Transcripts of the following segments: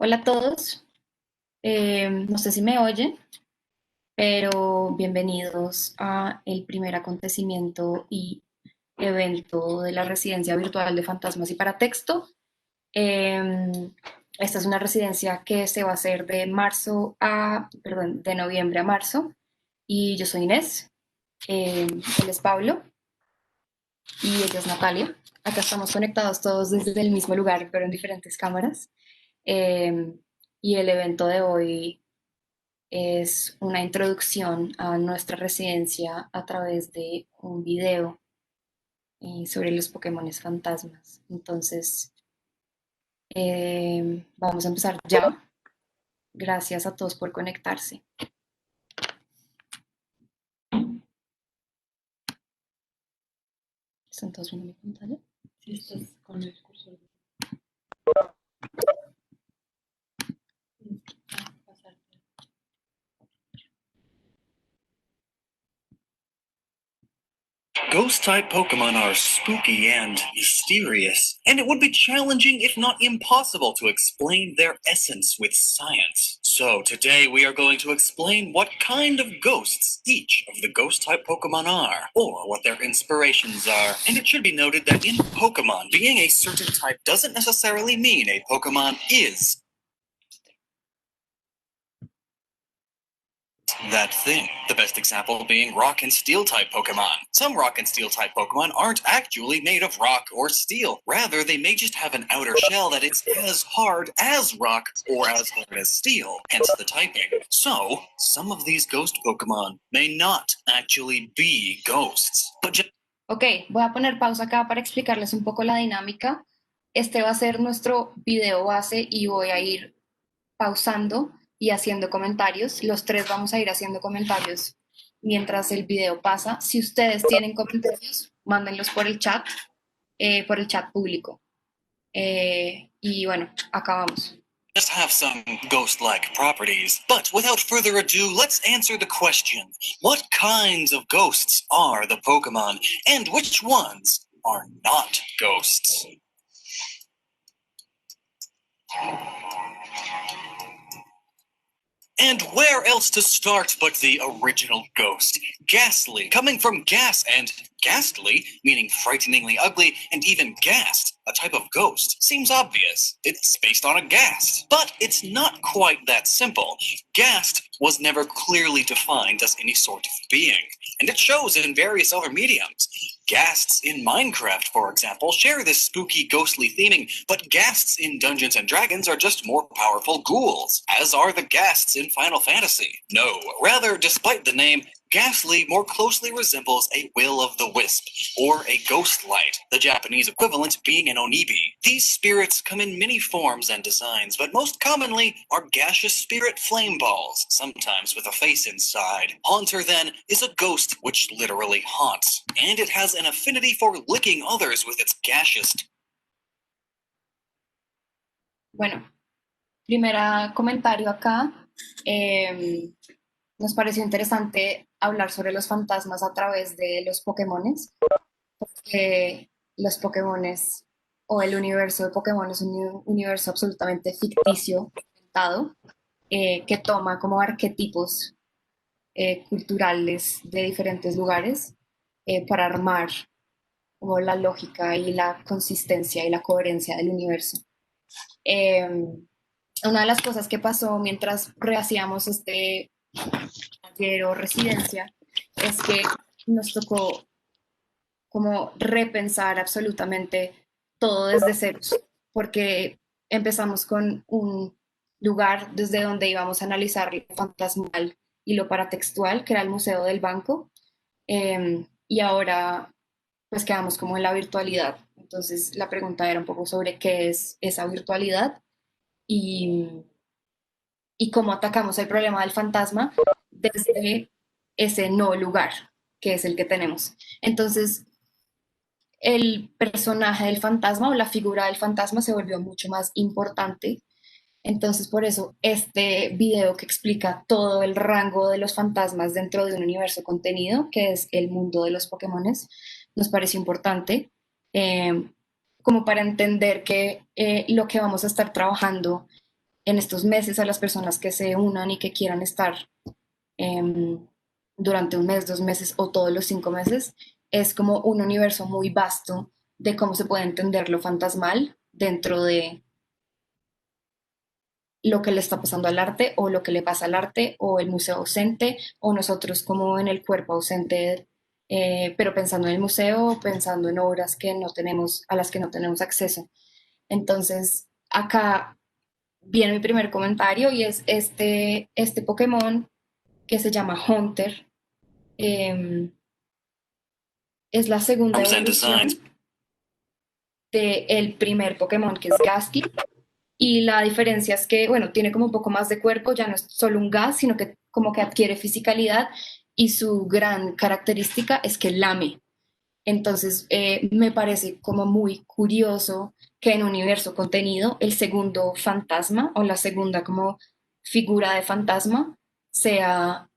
Hola a todos. No sé si me oyen, pero bienvenidos a el primer acontecimiento y evento de la residencia virtual de fantasmas y paratexto. Esta es una residencia que se va a hacer de noviembre a marzo. Y yo soy Inés, él es Pablo y ella es Natalia. Acá estamos conectados todos desde el mismo lugar, pero en diferentes cámaras. Eh, y el evento de hoy es una introducción a nuestra residencia a través de un video sobre los Pokémon fantasmas. Entonces, vamos a empezar ya. Gracias a todos por conectarse. ¿Están todos viendo mi pantalla? Sí, estás con el cursor. Ghost-type Pokemon are spooky and mysterious, and it would be challenging, if not impossible, to explain their essence with science. So today we are going to explain what kind of ghosts each of the Ghost-type Pokemon are, or what their inspirations are. And it should be noted that in Pokemon, being a certain type doesn't necessarily mean a Pokemon is that thing. The best example being rock and steel type Pokemon. Some rock and steel type Pokemon aren't actually made of rock or steel. Rather, they may just have an outer shell that is as hard as rock or as hard as steel, hence the typing. So, some of these ghost Pokemon may not actually be ghosts, but just Ok, voy a poner pausa acá para explicarles un poco la dinámica. Este va a ser nuestro video base y voy a ir pausando y haciendo comentarios. Los tres vamos a ir haciendo comentarios mientras el video pasa. Si ustedes tienen comentarios, mándenlos por el chat público. Y bueno, acabamos. have some ghost-like properties. But without further ado, let's answer the question. What kinds of ghosts are the Pokemon, and which ones are not ghosts? And where else to start but the original ghost? Ghastly, coming from gas, and ghastly, meaning frighteningly ugly, and even ghast, a type of ghost, seems obvious. It's based on a ghast. But it's not quite that simple. Ghast was never clearly defined as any sort of being, and it shows in various other mediums. Ghasts in Minecraft, for example, share this spooky, ghostly theming, but ghasts in Dungeons and Dragons are just more powerful ghouls, as are the ghasts in Final Fantasy. No, rather, despite the name, Ghastly more closely resembles a will-o'-the-wisp, or a ghost light, the Japanese equivalent being an onibi. These spirits come in many forms and designs, but most commonly are gaseous spirit flame balls, sometimes with a face inside. Haunter, then, is a ghost which literally haunts, and it has an affinity for licking others with its gaseous. Bueno, primera comentario acá. Nos pareció interesante hablar sobre los fantasmas a través de los Pokémones, porque los Pokémones o el universo de Pokémon es un universo absolutamente ficticio, inventado, que toma como arquetipos culturales de diferentes lugares para armar como la lógica y la consistencia y la coherencia del universo. Eh, una de las cosas que pasó mientras rehacíamos este taller o residencia es que nos tocó como repensar absolutamente todo desde ceros, porque empezamos con un lugar desde donde íbamos a analizar lo fantasmal y lo paratextual, que era el Museo del Banco, y ahora pues quedamos como en la virtualidad. Entonces la pregunta era un poco sobre qué es esa virtualidad y, y cómo atacamos el problema del fantasma desde ese no lugar, que es el que tenemos. Entonces, el personaje del fantasma o la figura del fantasma se volvió mucho más importante. Entonces, por eso, este video que explica todo el rango de los fantasmas dentro de un universo contenido, que es el mundo de los Pokémones, nos pareció importante, eh, como para entender que lo que vamos a estar trabajando en estos meses a las personas que se unan y que quieran estar durante un mes, 2 meses o todos los 5 meses, es como un universo muy vasto de cómo se puede entender lo fantasmal dentro de lo que le está pasando al arte o lo que le pasa al arte o el museo ausente o nosotros como en el cuerpo ausente, pero pensando en el museo, pensando en obras que no tenemos, a las que no tenemos acceso. Entonces, acá viene mi primer comentario y es este Pokémon que se llama Hunter. eh, es la segunda Forms and designs. evolución del primer Pokémon que es Gastly. Y la diferencia es que, bueno, tiene como un poco más de cuerpo, ya no es solo un gas, sino que como que adquiere fisicalidad y su gran característica es que lame. Entonces, me parece como muy curioso que en Universo Contenido el segundo fantasma o la segunda como figura de fantasma sea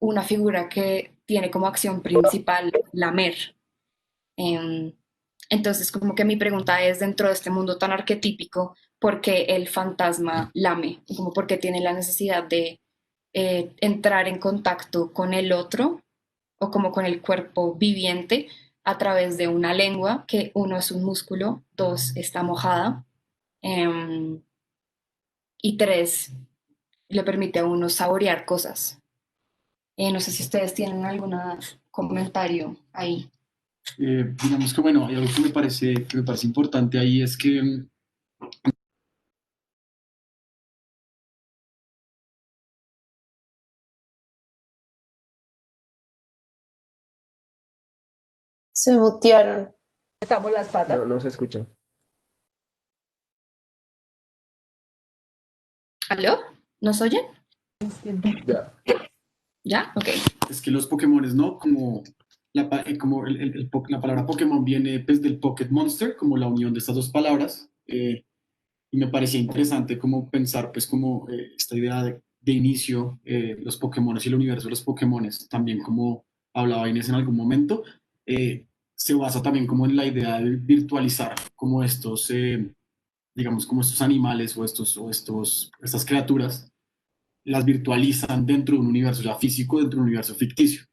una figura que tiene como acción principal lamer. Em, entonces, como que mi pregunta es, dentro de este mundo tan arquetípico, ¿por qué el fantasma lame? Como por qué tiene la necesidad de entrar en contacto con el otro o como con el cuerpo viviente a través de una lengua que uno es un músculo, dos está mojada em, y tres le permite a uno saborear cosas. No sé si ustedes tienen algún comentario ahí. Digamos que bueno, hay algo que me parece importante ahí es que Se mutearon. Estamos las patas. No, no se escucha. ¿Aló? ¿Nos oyen? Ya. ¿Ya? Ok. es que los Pokémones, ¿no? Como la palabra Pokémon viene pues, del Pocket Monster, como la unión de estas dos palabras. Y me parecía interesante como pensar, pues, como esta idea de inicio, los Pokémones y el universo de los Pokémones, también como hablaba Inés en algún momento, se basa también como en la idea de virtualizar como estos, digamos, como estos animales estas criaturas, las virtualizan dentro de un universo ya físico, dentro de un universo ficticio.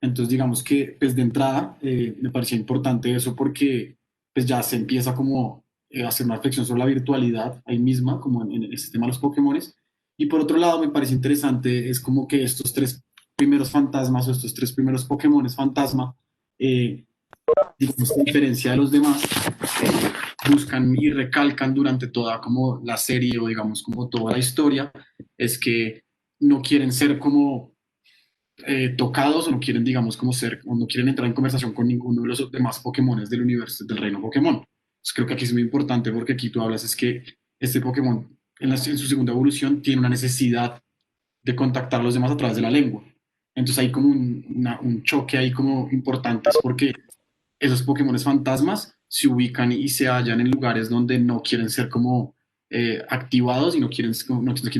Entonces, digamos que, pues de entrada, me parecía importante eso porque pues ya se empieza como a hacer una reflexión sobre la virtualidad ahí misma, como en el sistema de los Pokémones. Y por otro lado, me parece interesante, es como que estos tres primeros fantasmas o estos tres primeros Pokémones fantasma, digamos, a diferencia de los demás, buscan y recalcan durante toda como la serie o digamos como toda la historia, es que no quieren ser como tocados o no quieren, digamos, como ser, o no quieren entrar en conversación con ninguno de los demás Pokémones del universo, del reino Pokémon. Entonces, creo que aquí es muy importante porque aquí tú hablas es que este Pokémon en su segunda evolución tiene una necesidad de contactar a los demás a través de la lengua. Entonces hay como un choque ahí como importante, es porque esos Pokémones fantasmas se ubican y se hallan en lugares donde no quieren ser como activados y no quieren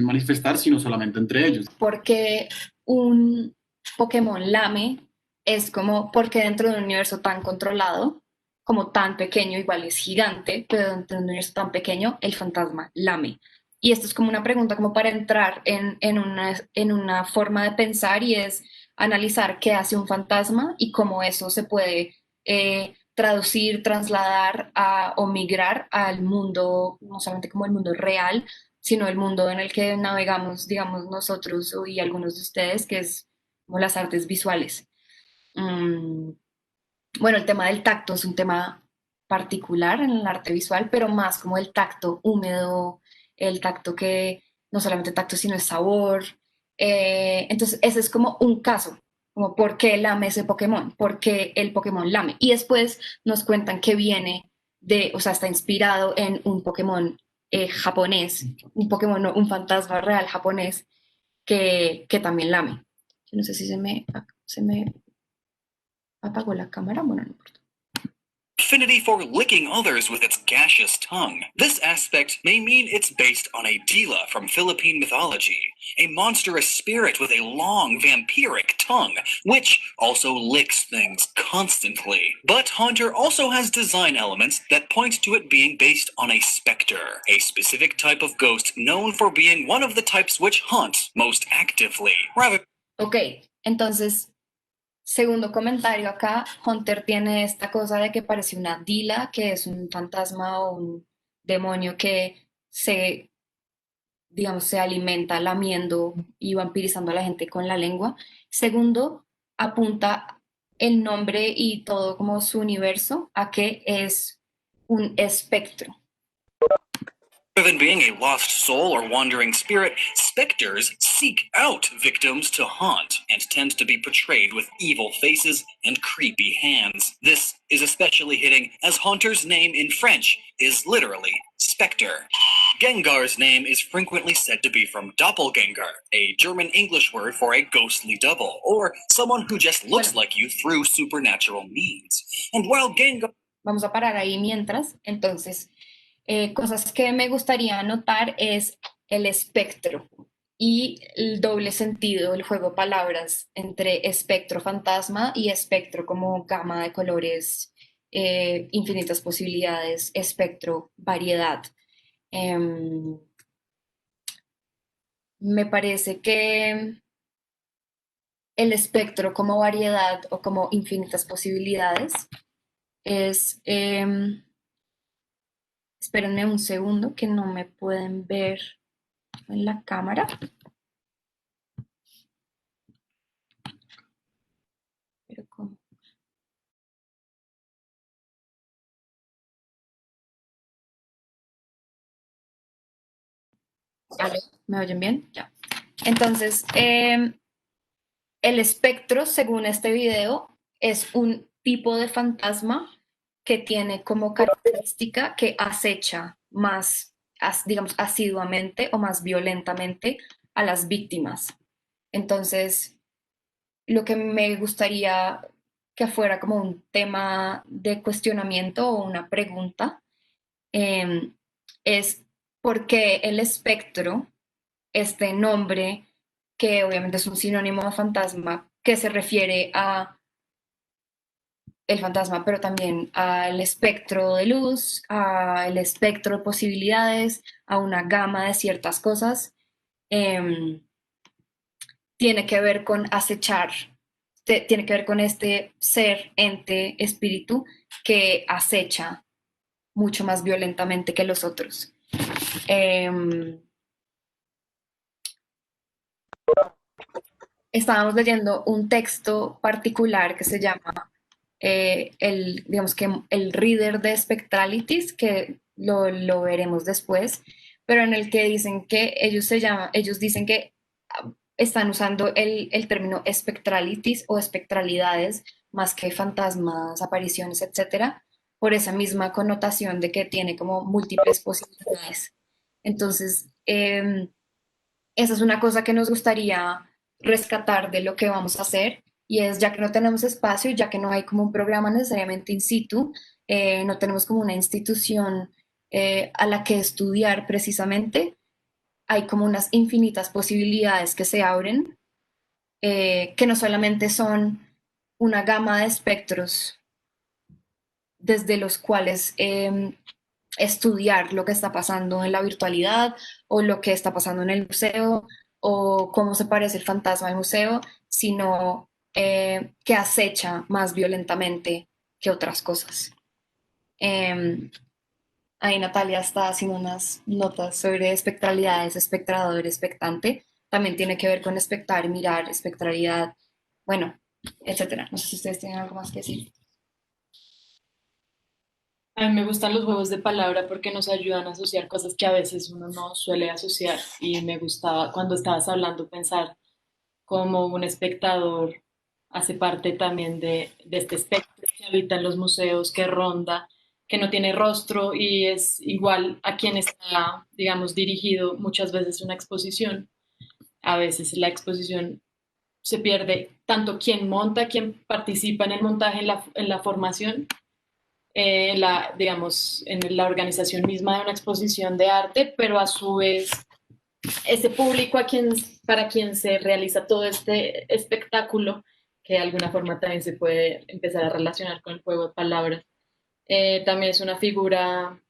manifestar, sino solamente entre ellos. Porque un Pokémon lame es como, porque dentro de un universo tan controlado, como tan pequeño, igual es gigante, pero dentro de un universo tan pequeño, el fantasma lame. Y esto es como una pregunta como para entrar en una forma de pensar y es analizar qué hace un fantasma y cómo eso se puede traducir, trasladar o migrar al mundo, no solamente como el mundo real, sino el mundo en el que navegamos, digamos, nosotros y algunos de ustedes, que es como las artes visuales. Mm, bueno, el tema del tacto es un tema particular en el arte visual, pero más como el tacto húmedo, el tacto que no solamente tacto, sino es sabor. Entonces, ese es como un caso, como por qué lame ese Pokémon, por qué el Pokémon lame. Y después nos cuentan que viene o sea, está inspirado en un Pokémon japonés, un Pokémon, no, un fantasma real japonés que también lame. Yo no sé si se me apagó la cámara, bueno, no importa. affinity for licking others with its gaseous tongue. This aspect may mean it's based on a Dila from Philippine mythology, a monstrous spirit with a long vampiric tongue, which also licks things constantly. But Haunter also has design elements that point to it being based on a specter, a specific type of ghost known for being one of the types which haunt most actively. Rather Ok, entonces, segundo comentario acá, Hunter tiene esta cosa de que parece una Dila, que es un fantasma o un demonio que digamos, se alimenta lamiendo y vampirizando a la gente con la lengua. Segundo, apunta el nombre y todo como su universo a que es un espectro. Rather than being a lost soul or wandering spirit, specters seek out victims to haunt and tend to be portrayed with evil faces and creepy hands. This is especially hitting as Haunter's name in French is literally specter. Gengar's name is frequently said to be from Doppelganger, a German English word for a ghostly double, or someone who just looks like you through supernatural means. And while Gengar... Vamos a parar ahí mientras, entonces... cosas que me gustaría anotar es el espectro y el doble sentido, el juego de palabras entre espectro fantasma y espectro como gama de colores, infinitas posibilidades, espectro, variedad. Me parece que el espectro como variedad o como infinitas posibilidades es... espérenme un segundo que no me pueden ver en la cámara. Pero ¿cómo? ¿Aló? ¿Me oyen bien? Ya. Entonces, el espectro, según este video, es un tipo de fantasma que tiene como característica que acecha más, digamos, asiduamente o más violentamente a las víctimas. Entonces, lo que me gustaría que fuera como un tema de cuestionamiento o una pregunta es por qué el espectro, este nombre, que obviamente es un sinónimo de fantasma, que se refiere a el fantasma, pero también al espectro de luz, al espectro de posibilidades, a una gama de ciertas cosas, tiene que ver con acechar, tiene que ver con este ser, ente, espíritu que acecha mucho más violentamente que los otros. Estábamos leyendo un texto particular que se llama digamos que el reader de Spectralities, que lo veremos después, pero en el que dicen que ellos dicen que están usando el término spectralities o espectralidades más que fantasmas, apariciones, etcétera, por esa misma connotación de que tiene como múltiples posibilidades. Entonces, esa es una cosa que nos gustaría rescatar de lo que vamos a hacer y es ya que no tenemos espacio, ya que no hay como un programa necesariamente in situ, no tenemos como una institución a la que estudiar precisamente, hay como unas infinitas posibilidades que se abren, que no solamente son una gama de espectros desde los cuales estudiar lo que está pasando en la virtualidad o lo que está pasando en el museo o cómo se parece el fantasma del museo, sino que acecha más violentamente que otras cosas. Ahí Natalia está haciendo unas notas sobre espectralidades, espectrador, expectante. También tiene que ver con expectar, mirar, espectralidad, bueno, etcétera. No sé si ustedes tienen algo más que decir. A mí me gustan los juegos de palabra porque nos ayudan a asociar cosas que a veces uno no suele asociar. Y me gustaba cuando estabas hablando pensar cómo un espectador hace parte también de este espectro que habita en los museos, que ronda, que no tiene rostro y es igual a quien está, digamos, dirigido muchas veces una exposición. A veces la exposición se pierde tanto quien monta, quien participa en el montaje, en la formación, digamos, en la organización misma de una exposición de arte, pero a su vez ese público para quien se realiza todo este espectáculo, que de alguna forma también se puede empezar a relacionar con el juego de palabras. También es una figura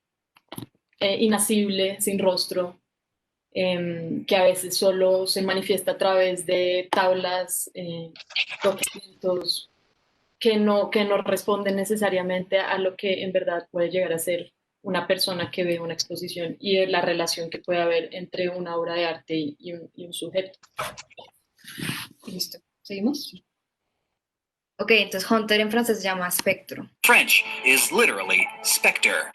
inasible, sin rostro, que a veces solo se manifiesta a través de tablas, documentos que no responden necesariamente a lo que en verdad puede llegar a ser una persona que ve una exposición y la relación que puede haber entre una obra de arte y un sujeto. Listo. ¿Seguimos? Ok, entonces Hunter en francés se llama espectro. French is literally specter.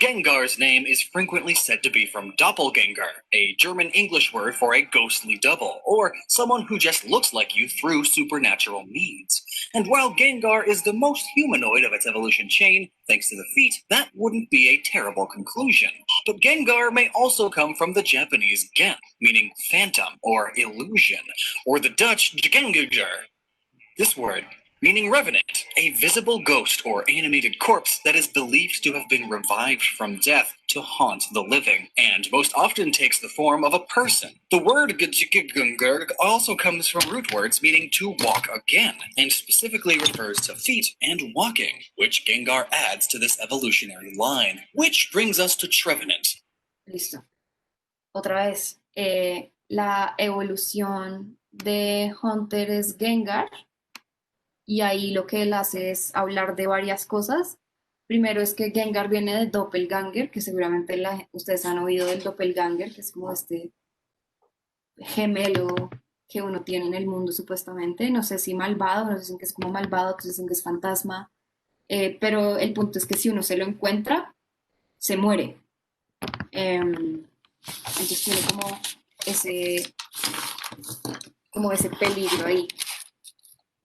Gengar's name is frequently said to be from doppelganger, a German English word for a ghostly double, or someone who just looks like you through supernatural means. And while Gengar is the most humanoid of its evolution chain, thanks to the feet, that wouldn't be a terrible conclusion. But Gengar may also come from the Japanese gen, meaning phantom or illusion, or the Dutch Gengiger. This word meaning revenant, a visible ghost or animated corpse that is believed to have been revived from death to haunt the living, and most often takes the form of a person. The word Gjigungur also comes from root words meaning to walk again, and specifically refers to feet and walking, which Gengar adds to this evolutionary line. Which brings us to Trevenant. Listo. Otra vez, la evolución de Hunter es Gengar, y ahí lo que él hace es hablar de varias cosas. Primero es que Gengar viene de Doppelganger, que seguramente ustedes han oído del Doppelganger, que es como este gemelo que uno tiene en el mundo supuestamente. No sé si malvado, no dicen que es como malvado, otros dicen que es fantasma. Pero el punto es que si uno se lo encuentra, se muere. Entonces tiene como ese peligro ahí.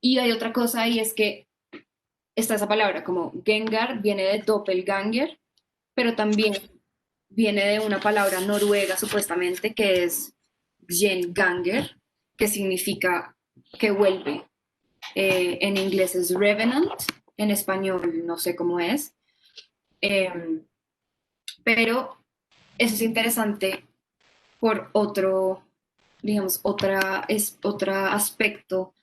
Y hay otra cosa y es que está esa palabra como Gengar viene de Doppelganger, pero también viene de una palabra noruega supuestamente que es Gjenganger, que significa que vuelve. En inglés es Revenant, en español no sé cómo es, pero eso es interesante por otro, digamos, otro aspecto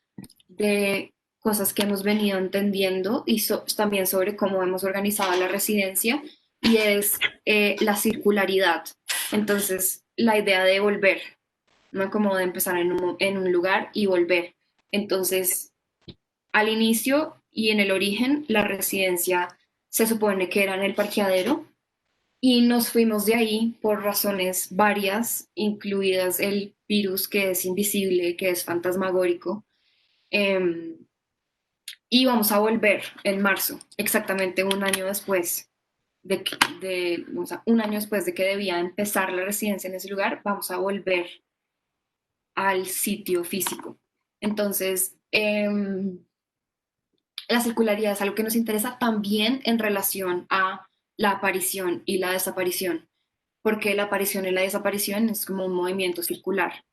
de cosas que hemos venido entendiendo y también sobre cómo hemos organizado la residencia y es la circularidad. Entonces, la idea de volver, ¿no? Como de empezar en un lugar y volver. Entonces, al inicio y en el origen, la residencia se supone que era en el parqueadero y nos fuimos de ahí por razones varias, incluidas el virus que es invisible, que es fantasmagórico. Y vamos a volver en marzo, exactamente un año después un año después de que debía empezar la residencia en ese lugar, vamos a volver al sitio físico. Entonces, la circularidad es algo que nos interesa también en relación a la aparición y la desaparición, porque la aparición y la desaparición es como un movimiento circular,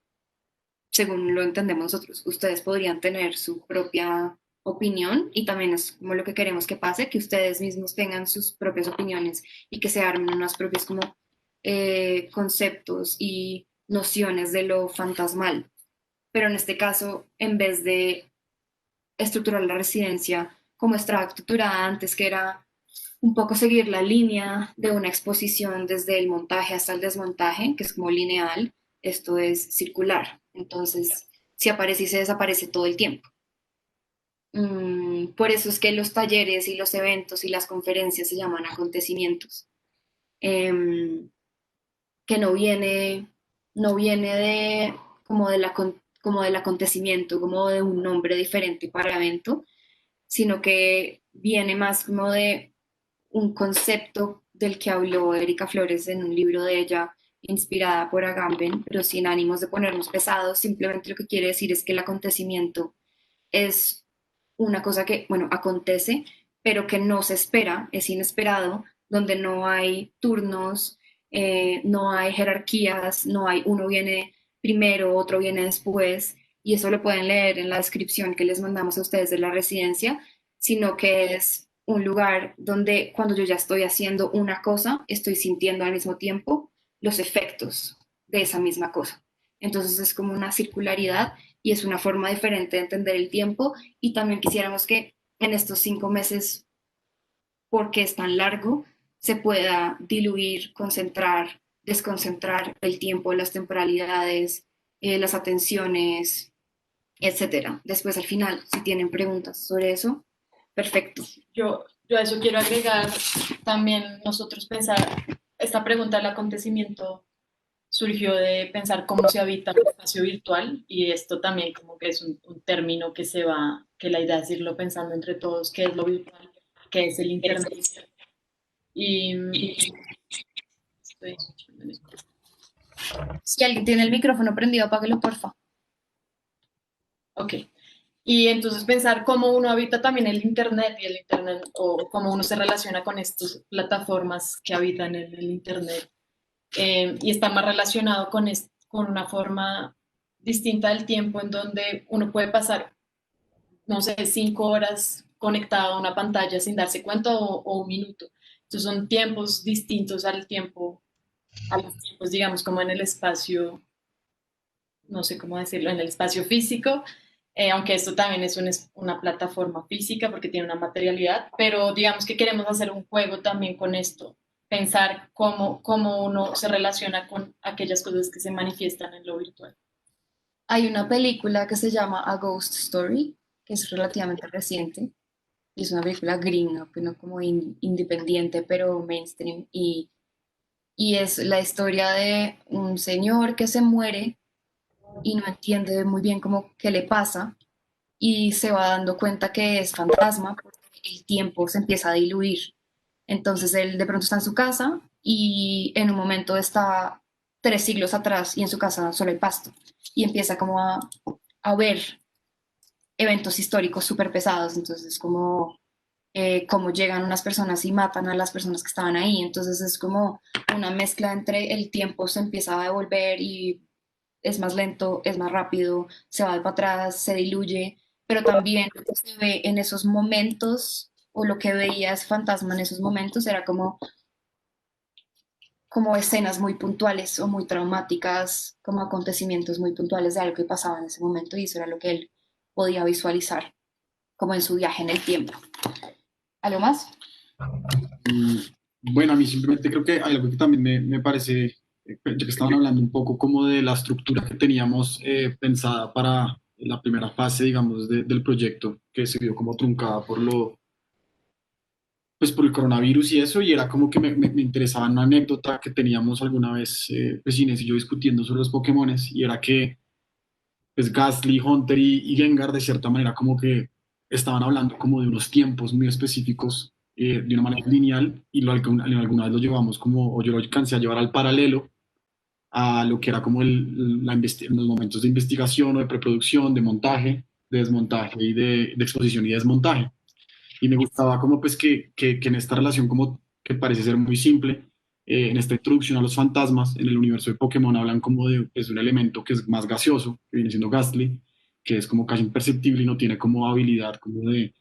según lo entendemos nosotros. Ustedes podrían tener su propia opinión y también es como lo que queremos que pase, que ustedes mismos tengan sus propias opiniones y que se armen unas propias como conceptos y nociones de lo fantasmal. Pero en este caso, en vez de estructurar la residencia como estaba estructurada antes, que era un poco seguir la línea de una exposición desde el montaje hasta el desmontaje, que es como lineal, esto es circular. Entonces, si aparece y se desaparece todo el tiempo. Por eso es que los talleres y los eventos y las conferencias se llaman acontecimientos, que no viene como del acontecimiento, como de un nombre diferente para el evento, sino que viene más como de un concepto del que habló Erika Flores en un libro de ella, inspirada por Agamben, pero sin ánimos de ponernos pesados. Simplemente lo que quiere decir es que el acontecimiento es una cosa que, bueno, acontece, pero que no se espera, es inesperado, donde no hay turnos, no hay jerarquías, no hay uno viene primero, otro viene después, y eso lo pueden leer en la descripción que les mandamos a ustedes de la residencia, sino que es un lugar donde cuando yo ya estoy haciendo una cosa, estoy sintiendo al mismo tiempo los efectos de esa misma cosa. Entonces es como una circularidad y es una forma diferente de entender el tiempo y también quisiéramos que en estos 5 meses, porque es tan largo, se pueda diluir, concentrar, desconcentrar el tiempo, las temporalidades, las atenciones, etcétera. Después al final, si tienen preguntas sobre eso, perfecto. Yo a eso quiero agregar también nosotros pensar, esta pregunta del acontecimiento surgió de pensar cómo se habita el espacio virtual y esto también como que es un término que se va, que la idea es irlo pensando entre todos, qué es lo virtual, qué es el internet. Y estoy escuchando en esto. Si alguien tiene el micrófono prendido, apáguelo, porfa. Ok. Y entonces pensar cómo uno habita también el Internet y el Internet, o cómo uno se relaciona con estas plataformas que habitan en el Internet. Y está más relacionado con una forma distinta del tiempo en donde uno puede pasar, no sé, 5 horas conectado a una pantalla sin darse cuenta o un minuto. Entonces son tiempos distintos al tiempo, a los tiempos, digamos, como en el espacio, no sé cómo decirlo, en el espacio físico, aunque esto también es una plataforma física porque tiene una materialidad, pero digamos que queremos hacer un juego también con esto, pensar cómo uno se relaciona con aquellas cosas que se manifiestan en lo virtual. Hay una película que se llama A Ghost Story, que es relativamente reciente. Y es una película gringa, pues no como independiente, pero mainstream. Y es la historia de un señor que se muere y no entiende muy bien cómo qué le pasa y se va dando cuenta que es fantasma porque el tiempo se empieza a diluir. Entonces él de pronto está en su casa y en un momento está 3 siglos atrás y en su casa solo hay pasto y empieza como a ver eventos históricos súper pesados. Entonces como cómo llegan unas personas y matan a las personas que estaban ahí. Entonces es como una mezcla entre el tiempo se empieza a devolver y es más lento, es más rápido, se va para atrás, se diluye, pero también lo que se ve en esos momentos o lo que veía ese fantasma en esos momentos era como escenas muy puntuales o muy traumáticas, como acontecimientos muy puntuales de algo que pasaba en ese momento y eso era lo que él podía visualizar como en su viaje en el tiempo. ¿Algo más? Bueno, a mí simplemente creo que hay algo que también me parece, ya que estaban hablando un poco como de la estructura que teníamos pensada para la primera fase, digamos, del proyecto, que se vio como truncada pues por el coronavirus y eso, y era como que me interesaba una anécdota que teníamos alguna vez, pues Inés y yo discutiendo sobre los Pokémones, y era que pues Gastly, Hunter y Gengar de cierta manera como que estaban hablando como de unos tiempos muy específicos de una manera lineal y alguna vez lo llevamos como, o yo lo alcancé a llevar al paralelo a lo que era como los momentos de investigación o de preproducción, de montaje, de desmontaje y de exposición y desmontaje. Y me gustaba como pues que en esta relación como que parece ser muy simple, en esta introducción a los fantasmas en el universo de Pokémon hablan como de pues, un elemento que es más gaseoso, que viene siendo Gastly, que es como casi imperceptible y no tiene como habilidad como de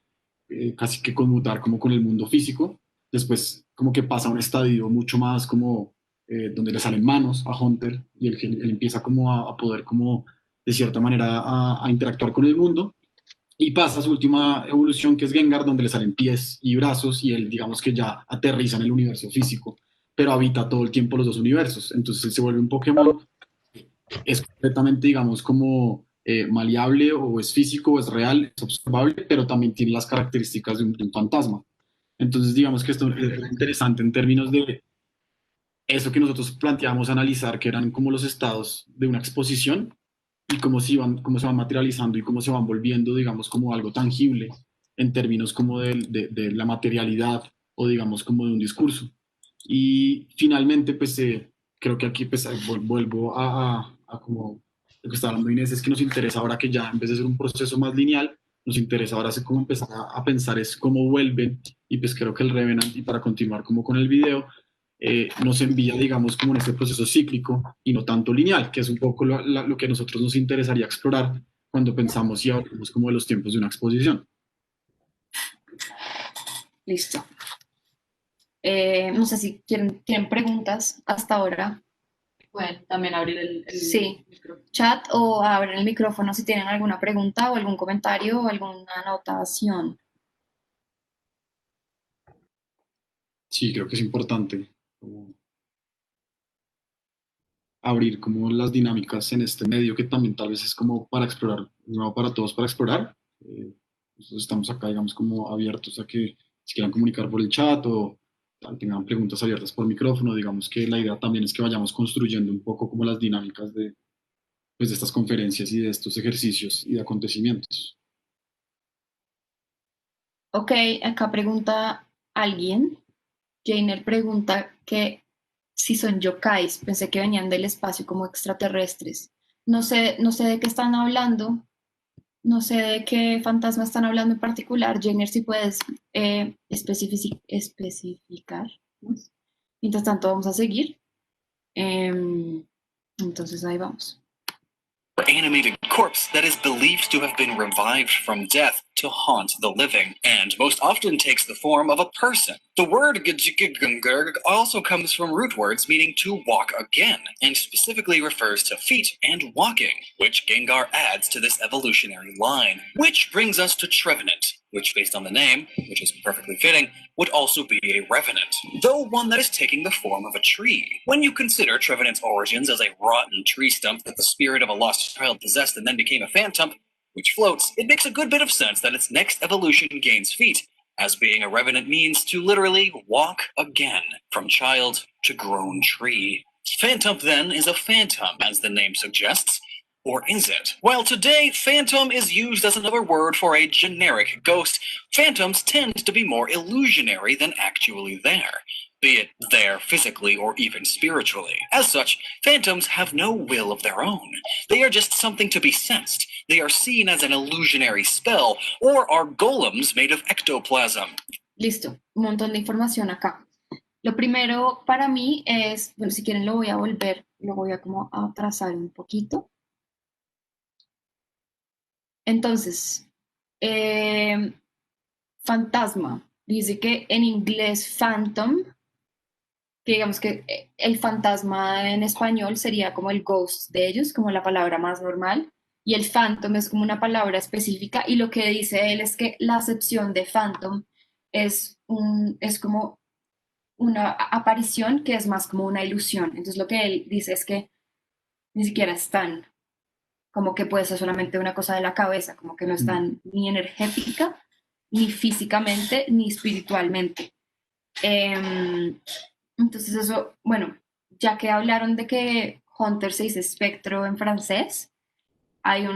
casi que conmutar como con el mundo físico. Después como que pasa a un estadio mucho más como donde le salen manos a Hunter y él empieza como a poder como de cierta manera a interactuar con el mundo y pasa a su última evolución, que es Gengar, donde le salen pies y brazos y él, digamos que ya aterriza en el universo físico, pero habita todo el tiempo los dos universos. Entonces él se vuelve un Pokémon, es completamente, digamos, como maleable o es físico o es real, es observable, pero también tiene las características de un fantasma. Entonces, digamos que esto es interesante en términos de eso que nosotros planteamos analizar, que eran como los estados de una exposición y cómo se van materializando y cómo se van volviendo, digamos, como algo tangible en términos como de la materialidad o digamos como de un discurso. Y finalmente, pues creo que aquí pues vuelvo a como lo que estaba hablando Inés, es que nos interesa ahora que ya en vez de ser un proceso más lineal, nos interesa ahora es cómo empezar a pensar es cómo vuelven y pues creo que el Revenant, y para continuar como con el video, nos envía, digamos, como en este proceso cíclico y no tanto lineal, que es un poco lo que a nosotros nos interesaría explorar cuando pensamos y hablamos como de los tiempos de una exposición. Listo. No sé si tienen preguntas hasta ahora. Pueden también abrir el Sí. micrófono. Chat o abren el micrófono si tienen alguna pregunta o algún comentario o alguna anotación. Sí, creo que es importante como abrir como las dinámicas en este medio que también tal vez es como para explorar, no para todos para explorar. Nosotros estamos acá, digamos, como abiertos a que si quieran comunicar por el chat o tengan preguntas abiertas por micrófono, digamos que la idea también es que vayamos construyendo un poco como las dinámicas de, pues, de estas conferencias y de estos ejercicios y de acontecimientos. Ok, acá pregunta alguien. Jainer pregunta que si son yokais. Pensé que venían del espacio como extraterrestres. No sé de qué están hablando. No sé de qué fantasma están hablando en particular. Jainer, si puedes especificar. ¿No? Mientras tanto, vamos a seguir. Entonces, ahí vamos. Animated corpse that is believed to have been revived from death to haunt the living, and most often takes the form of a person. The word Gjigurg also comes from root words meaning to walk again, and specifically refers to feet and walking, which Gengar adds to this evolutionary line. Which brings us to Trevenant, which based on the name, which is perfectly fitting, would also be a revenant, though one that is taking the form of a tree. When you consider Trevenant's origins as a rotten tree stump that the spirit of a lost child possessed and then became a phantom, which floats, it makes a good bit of sense that its next evolution gains feet, as being a revenant means to literally walk again, from child to grown tree. Phantom then is a phantom, as the name suggests, or is it? While today, phantom is used as another word for a generic ghost, phantoms tend to be more illusionary than actually there, be it there physically or even spiritually. As such, phantoms have no will of their own. They are just something to be sensed. They are seen as an illusionary spell, or are golems made of ectoplasm. Listo, un montón de información acá. Lo primero para mí es, bueno, si quieren lo voy a volver, lo voy a como a trazar un poquito. Entonces, fantasma. Dice que en inglés phantom, que digamos que el fantasma en español sería como el ghost de ellos, como la palabra más normal, y el phantom es como una palabra específica, y lo que dice él es que la acepción de phantom es como una aparición que es más como una ilusión. Entonces lo que él dice es que ni siquiera están, como que puede ser solamente una cosa de la cabeza, como que no están ni energética, ni físicamente, ni espiritualmente. Entonces eso, bueno, ya que hablaron de que Hunter se dice espectro en francés, hay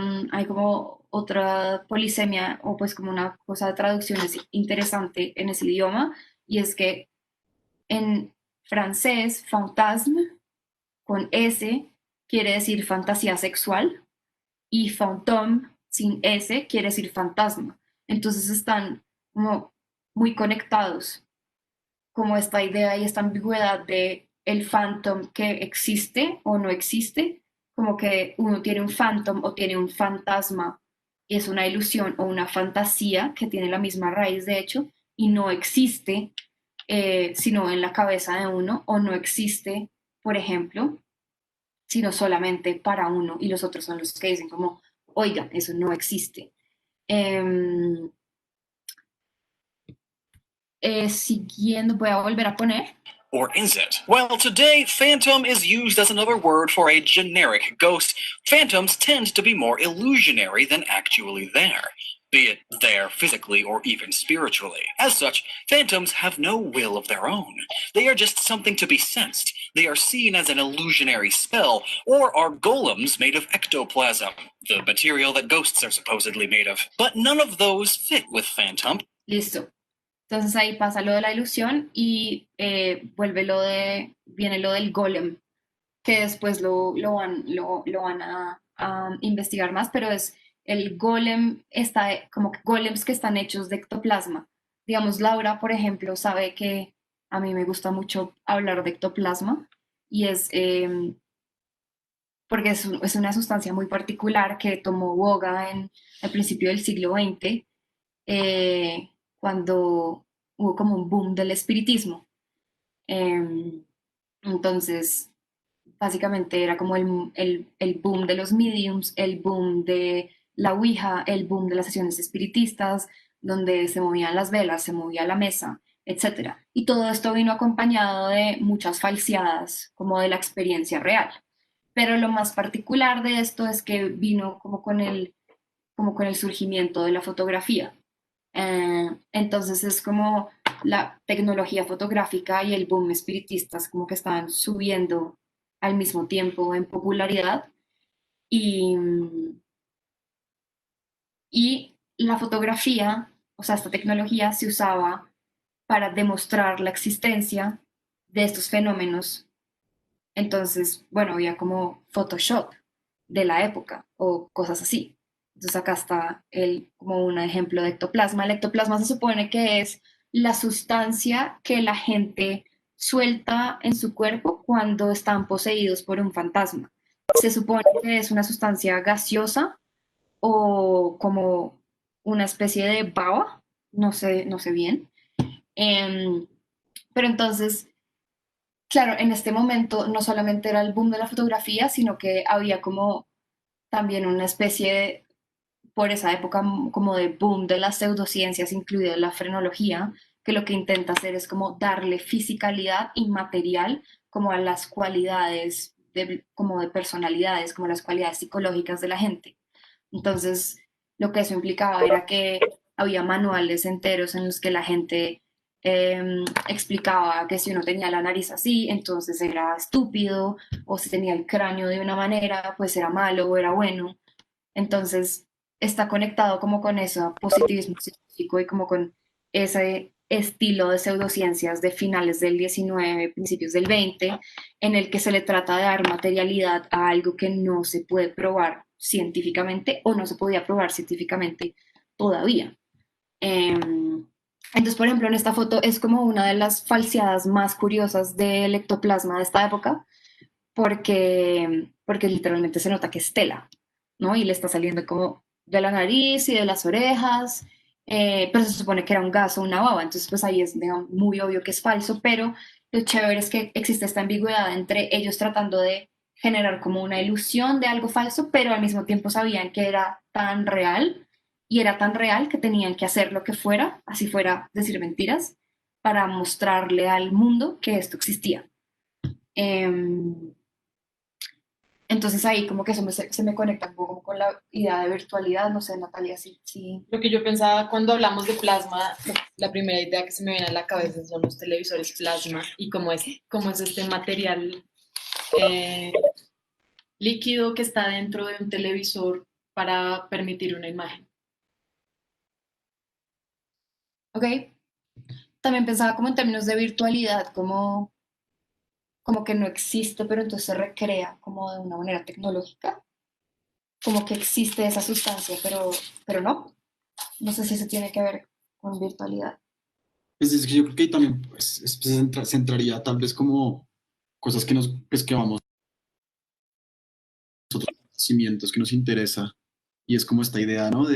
como otra polisemia o pues como una cosa de traducciones interesante en ese idioma, y es que en francés, fantasme con S quiere decir fantasía sexual y fantôme sin S quiere decir fantasma. Entonces están como muy conectados, como esta idea y esta ambigüedad de el phantom que existe o no existe, como que uno tiene un phantom o tiene un fantasma, es una ilusión o una fantasía que tiene la misma raíz de hecho y no existe sino en la cabeza de uno, o no existe, por ejemplo, sino solamente para uno, y los otros son los que dicen como, oiga, eso no existe. Siguiendo, voy a volver a poner. Or is it? While today, phantom is used as another word for a generic ghost, phantoms tend to be more illusionary than actually there, be it there physically or even spiritually. As such, phantoms have no will of their own. They are just something to be sensed. They are seen as an illusionary spell, or are golems made of ectoplasm, the material that ghosts are supposedly made of. But none of those fit with phantom. Listo. Entonces ahí pasa lo de la ilusión y viene lo del golem, que después lo van a investigar más, pero es el golem, está como que golems que están hechos de ectoplasma. Digamos, Laura, por ejemplo, sabe que a mí me gusta mucho hablar de ectoplasma y es porque es una sustancia muy particular que tomó boga al principio del siglo XX, cuando hubo como un boom del espiritismo. Em, entonces, básicamente era como el boom de los mediums, el boom de la Ouija, el boom de las sesiones espiritistas, donde se movían las velas, se movía la mesa, etcétera. Y todo esto vino acompañado de muchas falseadas, como de la experiencia real. Pero lo más particular de esto es que vino como con el surgimiento de la fotografía. Entonces es como la tecnología fotográfica y el boom espiritistas como que estaban subiendo al mismo tiempo en popularidad y, y la fotografía, o sea, esta tecnología se usaba para demostrar la existencia de estos fenómenos. Entonces, bueno, había como Photoshop de la época o cosas así. Entonces acá está como un ejemplo de ectoplasma. El ectoplasma se supone que es la sustancia que la gente suelta en su cuerpo cuando están poseídos por un fantasma. Se supone que es una sustancia gaseosa o como una especie de baba, no sé bien. Em, pero entonces claro, en este momento no solamente era el boom de la fotografía, sino que había como también una especie, por esa época, como de boom de las pseudociencias, incluida la frenología, que lo que intenta hacer es como darle fisicalidad y material como a las cualidades como de personalidades, como las cualidades psicológicas de la gente. Entonces, lo que eso implicaba era que había manuales enteros en los que la gente explicaba que si uno tenía la nariz así, entonces era estúpido, o si tenía el cráneo de una manera, pues era malo o era bueno. Entonces, está conectado como con ese positivismo científico y como con ese estilo de pseudociencias de finales del 19, principios del 20, en el que se le trata de dar materialidad a algo que no se puede probar científicamente o no se podía probar científicamente todavía. Entonces, por ejemplo, en esta foto es como una de las falseadas más curiosas del ectoplasma de esta época, porque literalmente se nota que es tela, ¿no? Y le está saliendo como de la nariz y de las orejas, pero se supone que era un gas o una baba, entonces pues ahí es, digamos, muy obvio que es falso, pero lo chévere es que existe esta ambigüedad entre ellos tratando de generar como una ilusión de algo falso, pero al mismo tiempo sabían que era tan real y era tan real que tenían que hacer lo que fuera, así fuera decir mentiras, para mostrarle al mundo que esto existía. Eh, entonces ahí como que se me conecta un poco con la idea de virtualidad, no sé, Natalia, sí, sí. Lo que yo pensaba cuando hablamos de plasma, la primera idea que se me viene a la cabeza son los televisores plasma y cómo es este material eh, líquido que está dentro de un televisor para permitir una imagen. Ok, también pensaba como en términos de virtualidad, como que no existe, pero entonces se recrea como de una manera tecnológica, como que existe esa sustancia, pero no. No sé si eso tiene que ver con virtualidad. Pues es que yo creo que ahí también pues, se entraría tal vez como cosas que nos, pues que vamos, cimientos que nos interesa, y es como esta idea, ¿no?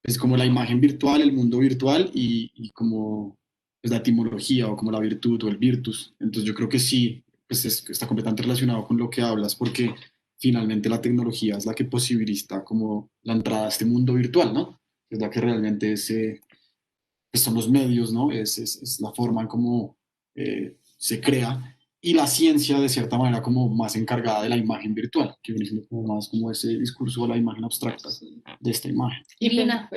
Es como la imagen virtual, el mundo virtual y como pues, la etimología o como la virtud o el virtus. Entonces yo creo que sí, pues está completamente relacionado con lo que hablas porque finalmente la tecnología es la que posibilita como la entrada a este mundo virtual, ¿no? Es la que realmente pues, son los medios, ¿no? Es la forma en cómo se crea. Y la ciencia, de cierta manera, como más encargada de la imagen virtual, que viene siendo como más como ese discurso de la imagen abstracta de esta imagen. Divina.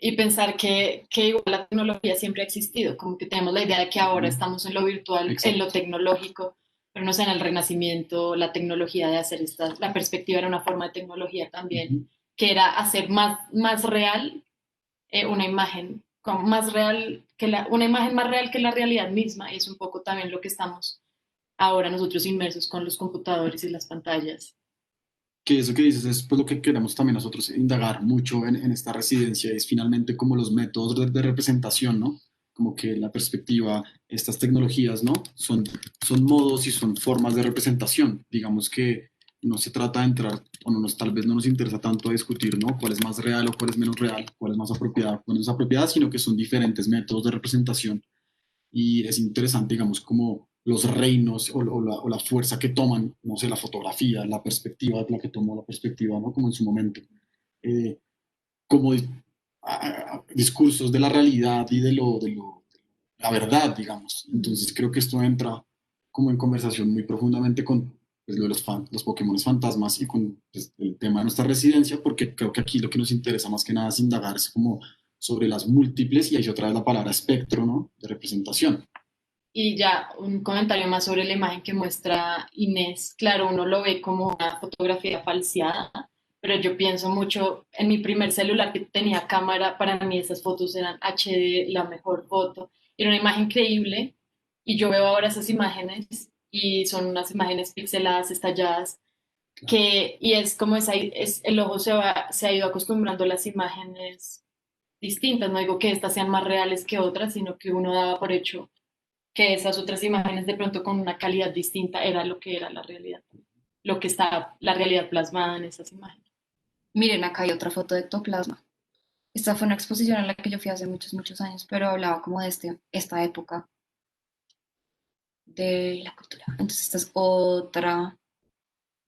Y pensar que igual la tecnología siempre ha existido, como que tenemos la idea de que ahora estamos en lo virtual, Exacto. en lo tecnológico, pero no sé, en el Renacimiento, la tecnología de hacer la perspectiva era una forma de tecnología también, que era hacer más real una imagen, como más real una imagen más real que la realidad misma, y es un poco también lo que estamos ahora nosotros inmersos con los computadores y las pantallas. Que eso que dices es pues, lo que queremos también nosotros indagar mucho en esta residencia, es finalmente como los métodos de representación, ¿no? Como que la perspectiva, estas tecnologías, ¿no? Son modos y son formas de representación. Digamos que no se trata de entrar, o tal vez no nos interesa tanto discutir, ¿no? Cuál es más real o cuál es menos real, cuál es más apropiada, cuál no es apropiada, sino que son diferentes métodos de representación y es interesante, digamos, como los reinos o la fuerza que toman, no sé, la fotografía, la perspectiva, la que tomó la perspectiva, ¿no? Como en su momento, eh, como discursos de la realidad y la verdad, digamos. Entonces creo que esto entra como en conversación muy profundamente con pues, lo de los Pokémon fantasmas y con pues, el tema de nuestra residencia, porque creo que aquí lo que nos interesa más que nada es indagar es como sobre las múltiples, y ahí otra vez la palabra espectro, ¿no? De representación. Y ya un comentario más sobre la imagen que muestra Inés. Claro, uno lo ve como una fotografía falseada, pero yo pienso mucho en mi primer celular que tenía cámara, para mí esas fotos eran HD, la mejor foto. Era una imagen creíble y yo veo ahora esas imágenes y son unas imágenes pixeladas, estalladas, y es como el ojo se ha ido acostumbrando a las imágenes distintas. No digo que estas sean más reales que otras, sino que uno daba por hecho que esas otras imágenes de pronto con una calidad distinta era lo que era la realidad, lo que está la realidad plasmada en esas imágenes. Miren, acá hay otra foto de ectoplasma. Esta fue una exposición a la que yo fui hace muchos, muchos años, pero hablaba como de esta época de la cultura. Entonces esta es otra.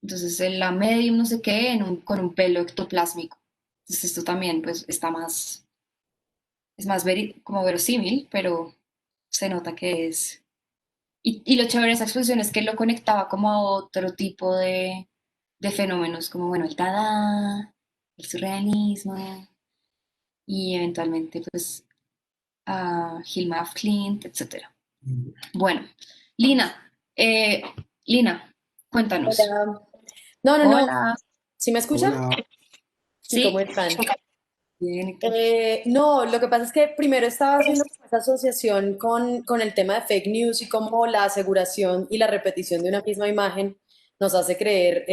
Entonces en la medium no sé qué, con un pelo ectoplásmico. Entonces esto también pues está más, es más como verosímil, pero se nota que es. Y lo chévere de esa exposición es que lo conectaba como a otro tipo de fenómenos, como bueno, el Dada, el surrealismo, y eventualmente pues a Hilma af Klint, etcétera. Bueno, Lina, eh, Lina, cuéntanos. Hola. No, no, no. Hola. ¿Sí me escuchan? Hola. ¿Cómo Sí, están? bien, ¿y tú? No, lo que pasa es que primero estaba haciendo como esa asociación con el tema de fake news y cómo la aseguración y la repetición de una misma imagen nos hace creer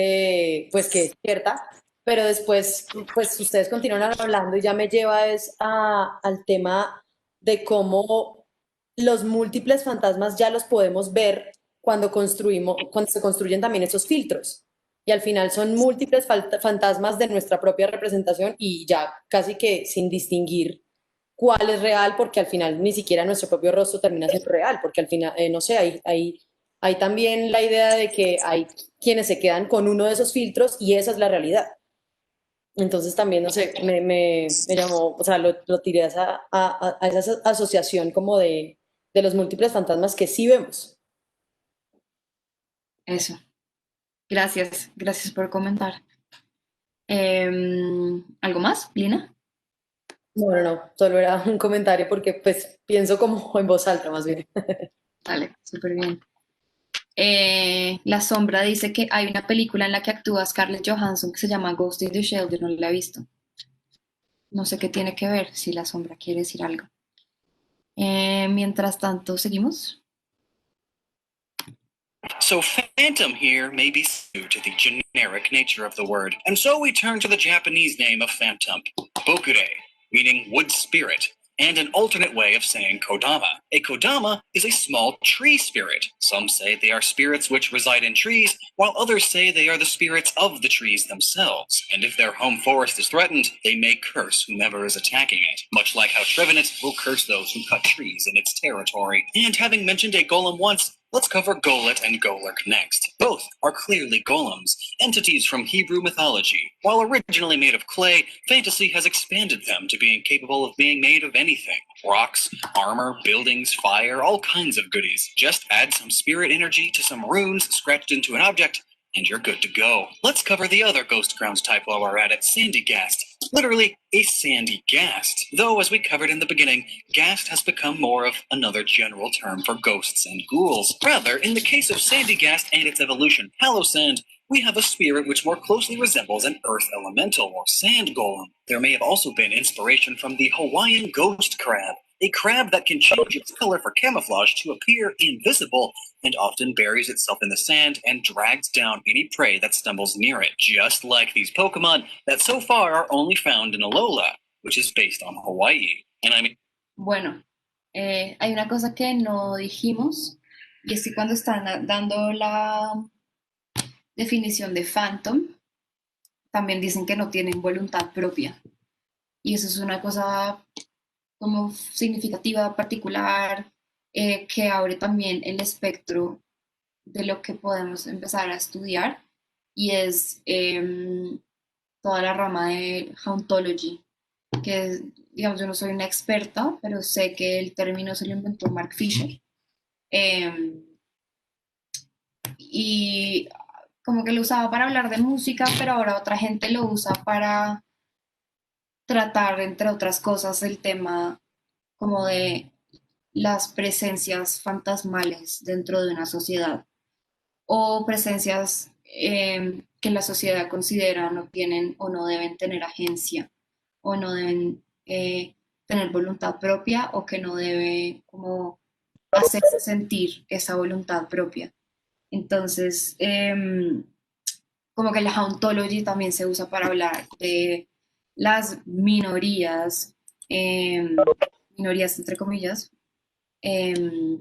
pues que es cierta, pero después pues ustedes continúan hablando y ya me lleva al tema de cómo los múltiples fantasmas ya los podemos ver cuando se construyen también esos filtros. Y al final son múltiples fantasmas de nuestra propia representación y ya casi que sin distinguir cuál es real, porque al final ni siquiera nuestro propio rostro termina siendo real, porque al final, no sé, hay también la idea de que hay quienes se quedan con uno de esos filtros y esa es la realidad. Entonces también, no sé, me llamó, o sea, lo tiré a esa asociación como de los múltiples fantasmas que sí vemos. Eso. Gracias, gracias por comentar. ¿Algo más, Lina? No, no, no, solo era un comentario porque pues pienso como en voz alta más bien. Dale, súper bien. La Sombra dice que hay una película en la que actúa Scarlett Johansson que se llama Ghost in the Shell, yo no la he visto. No sé qué tiene que ver, si La Sombra quiere decir algo. Mientras tanto, seguimos. So phantom here may be due to the generic nature of the word, and so we turn to the Japanese name of phantom, bokure, meaning wood spirit, and an alternate way of saying kodama. A kodama is a small tree spirit. Some say they are spirits which reside in trees, while others say they are the spirits of the trees themselves. And if their home forest is threatened, they may curse whomever is attacking it, much like how Trevenant will curse those who cut trees in its territory. And having mentioned a golem once, let's cover Golet and Golurk next. Both are clearly golems, entities from Hebrew mythology. While originally made of clay, fantasy has expanded them to being capable of being made of anything. Rocks, armor, buildings, fire, all kinds of goodies. Just add some spirit energy to some runes scratched into an object, and you're good to go. Let's cover the other Ghost Grounds type while we're at it, Sandygast. Literally, a sandy ghast. Though, as we covered in the beginning, ghast has become more of another general term for ghosts and ghouls. Rather, in the case of Sandygast and its evolution, Hallowsand, we have a spirit which more closely resembles an earth elemental or sand golem. There may have also been inspiration from the Hawaiian ghost crab, a crab that can change its color for camouflage to appear invisible and often buries itself in the sand and drags down any prey that stumbles near it, just like these Pokemon that so far are only found in Alola, which is based on Hawaii. And I mean, Bueno, hay una cosa que no dijimos, y es que cuando están dando definición de phantom, también dicen que no tienen voluntad propia. Y eso es una cosa como significativa, particular, que abre también el espectro de lo que podemos empezar a estudiar, y es toda la rama de hauntology, que digamos, yo no soy una experta, pero sé que el término se lo inventó Mark Fisher. Eh, y como que lo usaba para hablar de música, pero ahora otra gente lo usa para tratar, entre otras cosas, el tema como de las presencias fantasmales dentro de una sociedad, o presencias que la sociedad considera no tienen o no deben tener agencia, o no deben tener voluntad propia, o que no debe como hacerse sentir esa voluntad propia. Entonces, como que la ontology también se usa para hablar de las minorías, minorías entre comillas, eh,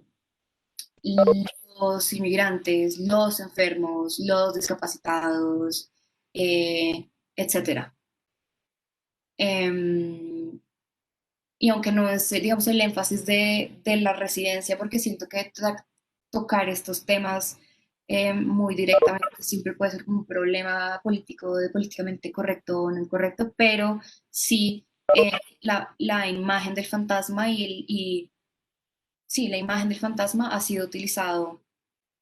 los inmigrantes, los enfermos, los discapacitados, etcétera. Y aunque no es, digamos, el énfasis de la residencia, porque siento que tocar estos temas muy directamente siempre puede ser como un problema político, de políticamente correcto o no incorrecto, pero sí la imagen del fantasma sí, la imagen del fantasma ha sido utilizado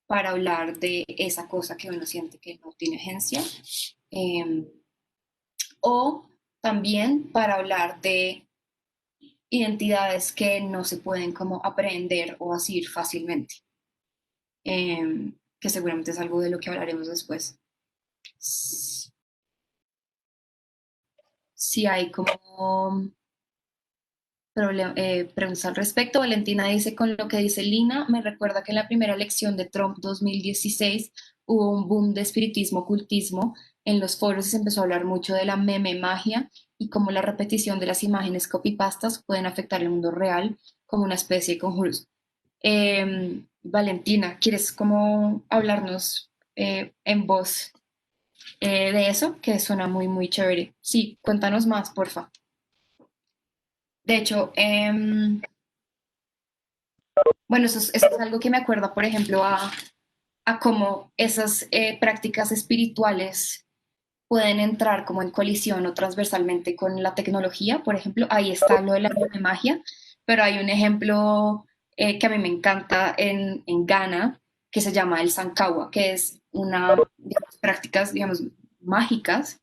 para hablar de esa cosa que uno siente que no tiene agencia, eh, o también para hablar de identidades que no se pueden como aprender o asir fácilmente, que seguramente es algo de lo que hablaremos después. Si hay como preguntas al respecto, Valentina dice, con lo que dice Lina, me recuerda que en la primera elección de Trump 2016 hubo un boom de espiritismo, ocultismo en los foros y se empezó a hablar mucho de la meme magia y cómo la repetición de las imágenes copypastas pueden afectar el mundo real como una especie de conjuros. Valentina, ¿quieres como hablarnos en voz de eso? Que suena muy, muy chévere. Sí, cuéntanos más, porfa. De hecho, bueno, eso es algo que me acuerda, por ejemplo, a cómo esas prácticas espirituales pueden entrar como en colisión o transversalmente con la tecnología. Por ejemplo, ahí está lo de la magia, pero hay un ejemplo que a mí me encanta en Ghana, que se llama el Sankawa, que es una, digamos, prácticas, digamos, mágicas,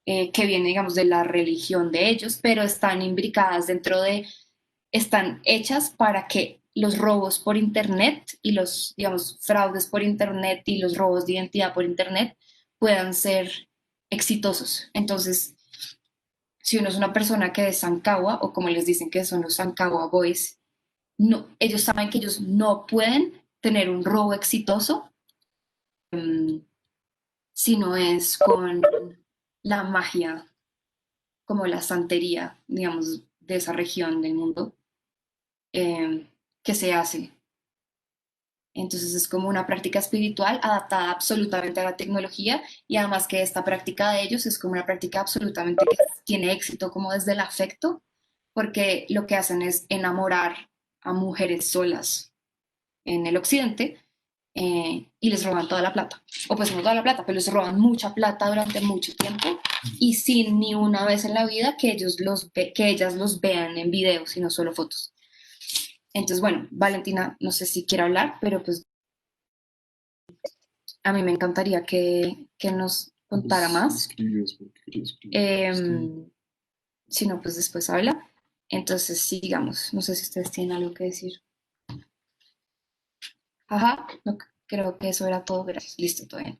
que viene, digamos, de la religión de ellos, pero están imbricadas dentro de, están hechas para que los robos por Internet y los, digamos, fraudes por Internet y los robos de identidad por Internet puedan ser exitosos. Entonces, si uno es una persona que es Sankawa, o como les dicen que son los Sankawa Boys, no, ellos saben que ellos no pueden tener un robo exitoso si no es con la magia, como la santería, digamos, de esa región del mundo, que se hace. Entonces es como una práctica espiritual adaptada absolutamente a la tecnología, y además que esta práctica de ellos es como una práctica absolutamente que tiene éxito como desde el afecto, porque lo que hacen es enamorar a mujeres solas en el occidente, y les roban toda la plata. O pues no toda la plata, pero les roban mucha plata durante mucho tiempo y sin ni una vez en la vida que, que ellas los vean en video, sino solo fotos. Entonces, bueno, Valentina, no sé si quiere hablar, pero pues a mí me encantaría que nos contara más. Si no, pues después habla. Entonces, sigamos. No sé si ustedes tienen algo que decir. Ajá, no, creo que eso era todo. Gracias. Listo, todo bien.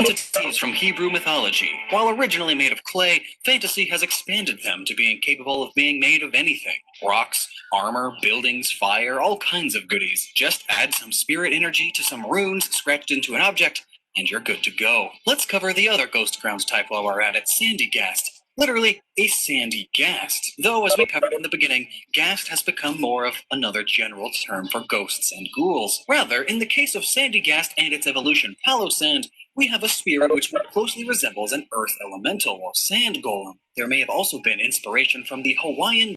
Entities from Hebrew mythology. While originally made of clay, fantasy has expanded them to being capable of being made of anything. Rocks, armor, buildings, fire, all kinds of goodies. Just add some spirit energy to some runes scratched into an object, and you're good to go. Let's cover the other ghost grounds type while we're at it, Sandygast. Literally, a sandy ghast. Though, as we covered in the beginning, ghast has become more of another general term for ghosts and ghouls. Rather, in the case of Sandygast and its evolution, Palo Sand, we have a spirit which more closely resembles an earth elemental or sand golem. There may have also been inspiration from the Hawaiian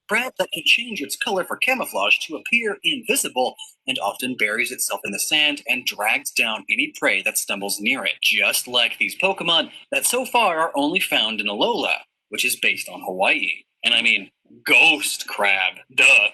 crab that can change its color for camouflage to appear invisible and often buries itself in the sand and drags down any prey that stumbles near it, just like these Pokemon that so far are only found in Alola, which is based on Hawaii. And I mean, ghost crab, duh.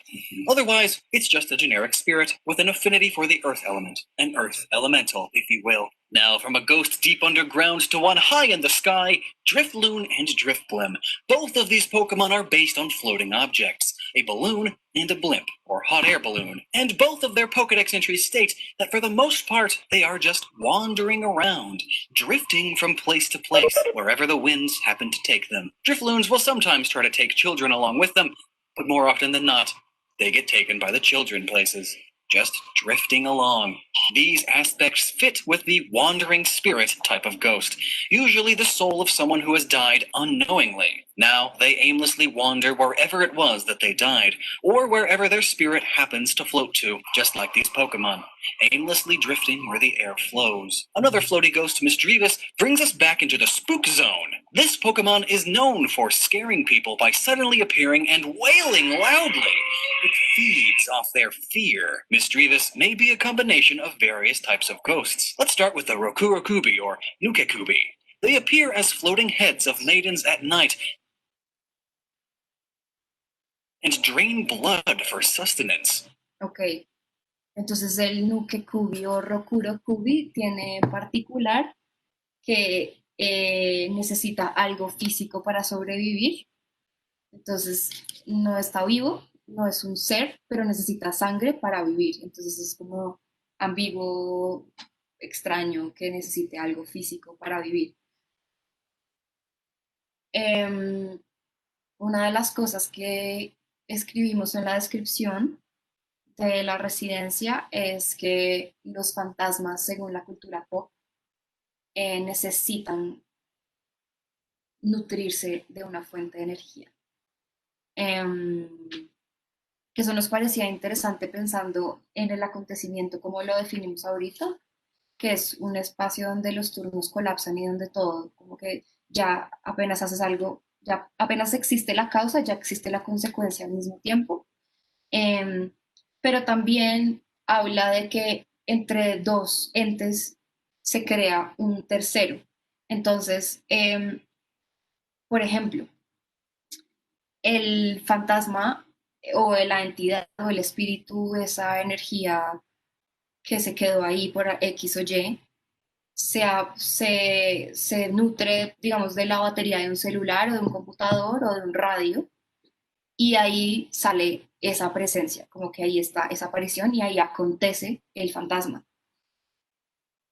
Otherwise, it's just a generic spirit with an affinity for the earth element, an earth elemental, if you will. Now, from a ghost deep underground to one high in the sky, Drifloon and Drifblim. Both of these Pokemon are based on floating objects, a balloon and a blimp, or hot air balloon. And both of their Pokedex entries state that for the most part, they are just wandering around, drifting from place to place, wherever the winds happen to take them. Drifloons will sometimes try to take children along with them, but more often than not, they get taken by the children places, just drifting along. These aspects fit with the wandering spirit type of ghost, usually the soul of someone who has died unknowingly. Now, they aimlessly wander wherever it was that they died, or wherever their spirit happens to float to, just like these Pokemon, aimlessly drifting where the air flows. Another floaty ghost, Misdreavus, brings us back into the spook zone. This Pokemon is known for scaring people by suddenly appearing and wailing loudly. It feeds off their fear. Misdreavus may be a combination of various types of ghosts. Let's start with the Rokurokubi or Nukekubi. They appear as floating heads of maidens at night and drain blood for sustenance. Ok, entonces el Nukekubi o Rokurokubi tiene en particular que necesita algo físico para sobrevivir. Entonces no está vivo, no es un ser, pero necesita sangre para vivir. Entonces es como ambiguo, extraño que necesite algo físico para vivir. Una de las cosas que escribimos en la descripción de la residencia es que los fantasmas, según la cultura pop, necesitan nutrirse de una fuente de energía. Que eso nos parecía interesante pensando en el acontecimiento como lo definimos ahorita, que es un espacio donde los turnos colapsan y donde todo, como que ya apenas haces algo, ya apenas existe la causa, ya existe la consecuencia al mismo tiempo. Pero también habla de que entre dos entes se crea un tercero. Entonces, por ejemplo, el fantasma o la entidad o el espíritu, esa energía que se quedó ahí por X o Y, se nutre, digamos, de la batería de un celular o de un computador o de un radio, y ahí sale esa presencia, como que ahí está esa aparición y ahí acontece el fantasma.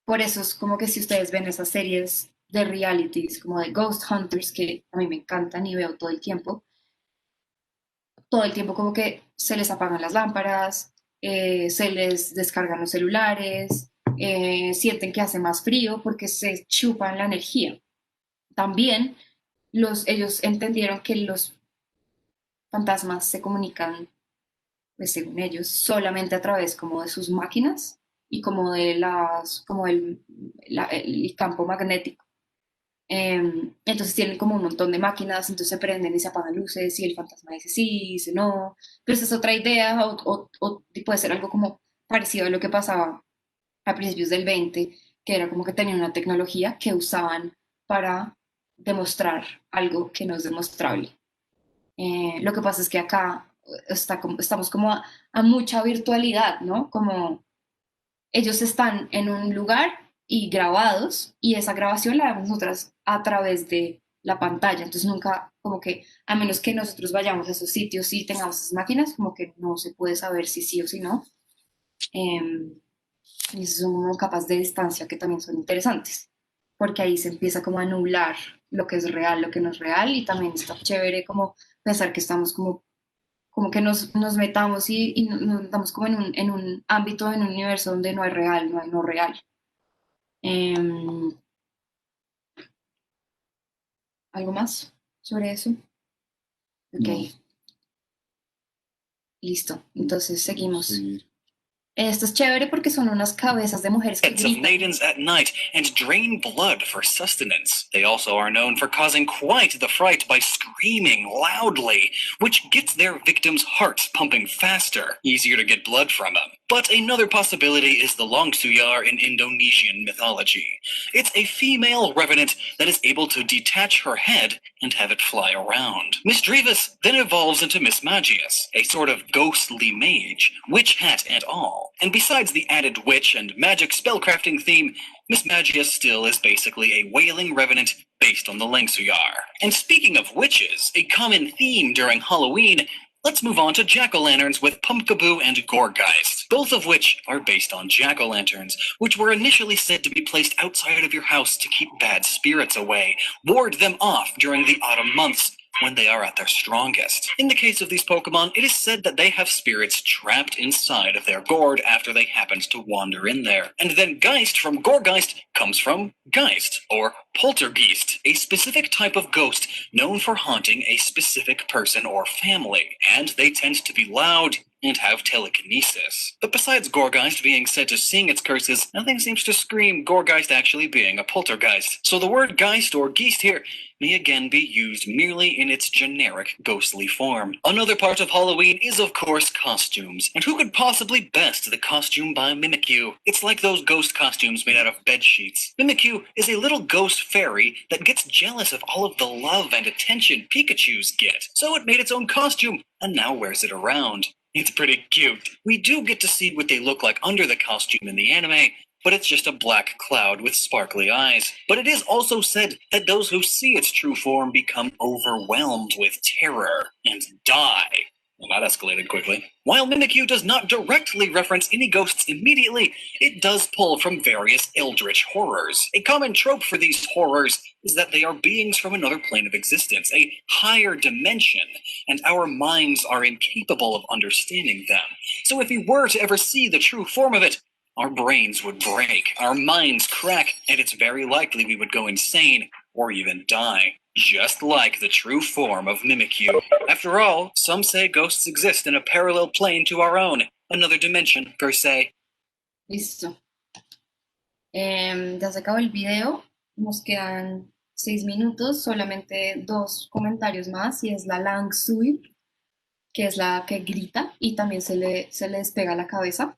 Por eso es como que si ustedes ven esas series de realities, como de Ghost Hunters, que a mí me encantan y veo todo el tiempo como que se les apagan las lámparas, se les descargan los celulares, sienten que hace más frío porque se chupan la energía. También ellos entendieron que los fantasmas se comunican, pues según ellos, solamente a través como de sus máquinas y como de como el campo magnético. Entonces tienen como un montón de máquinas, entonces se prenden y se apagan luces y el fantasma dice sí, dice no, pero esa es otra idea o puede ser algo como parecido a lo que pasaba a principios del 20, que era como que tenían una tecnología que usaban para demostrar algo que no es demostrable. Lo que pasa es que acá estamos como a mucha virtualidad, ¿no? Como ellos están en un lugar y grabados, y esa grabación la vemos nosotras a través de la pantalla. Entonces nunca, como que, a menos que nosotros vayamos a esos sitios y tengamos esas máquinas, como que no se puede saber si sí o si no. Y eso son como capas de distancia que también son interesantes, porque ahí se empieza como a anular lo que es real, lo que no es real, y también está chévere como pensar que estamos como que nos metamos y nos metamos como en un ámbito, en un universo donde no hay real, no hay no real. ¿Algo más sobre eso? Ok, No. listo. Entonces seguimos. Seguir. Esto es chévere porque son unas cabezas de mujeres que Heads of gritan. maidens at night and drain blood for sustenance. They also are known for causing quite the fright by screaming loudly, which gets their victims' hearts pumping faster, easier to get blood from them. But another possibility is the Longsuyar in Indonesian mythology. It's a female revenant that is able to detach her head and have it fly around. Miss Drevis then evolves into Miss Magius, a sort of ghostly mage, witch hat and all. And besides the added witch and magic spellcrafting theme, Miss Magius still is basically a wailing revenant based on the Langsuyar. And speaking of witches, a common theme during Halloween, let's move on to jack-o'-lanterns with Pumpkaboo and Gorgeist, both of which are based on jack-o'-lanterns, which were initially said to be placed outside of your house to keep bad spirits away, ward them off during the autumn months, when they are at their strongest. In the case of these Pokemon, it is said that they have spirits trapped inside of their gourd after they happened to wander in there. And then Geist from Gorgeist comes from Geist, or Poltergeist, a specific type of ghost known for haunting a specific person or family, and they tend to be loud and have telekinesis. But besides Gorgeist being said to sing its curses, nothing seems to scream Gorgeist actually being a poltergeist. So the word Geist or Geist here may again be used merely in its generic ghostly form. Another part of Halloween is of course costumes, and who could possibly best the costume by Mimikyu? It's like those ghost costumes made out of bed sheets. Mimikyu is a little ghost fairy that gets jealous of all of the love and attention Pikachus get, so it made its own costume and now wears it around. It's pretty cute. We do get to see what they look like under the costume in the anime, but it's just a black cloud with sparkly eyes. But it is also said that those who see its true form become overwhelmed with terror and die. Well, that escalated quickly. While Mimikyu does not directly reference any ghosts immediately, it does pull from various eldritch horrors. A common trope for these horrors is that they are beings from another plane of existence, a higher dimension, and our minds are incapable of understanding them. So if we were to ever see the true form of it, our brains would break, our minds crack, and it's very likely we would go insane or even die. Just like the true form of Mimikyu. After all, some say ghosts exist in a parallel plane to our own, another dimension, per se. Listo. Ya se acabó el video. Nos quedan 6 minutos. Solamente dos comentarios más. Y es la Langsui, que es la que grita y también se le despega la cabeza.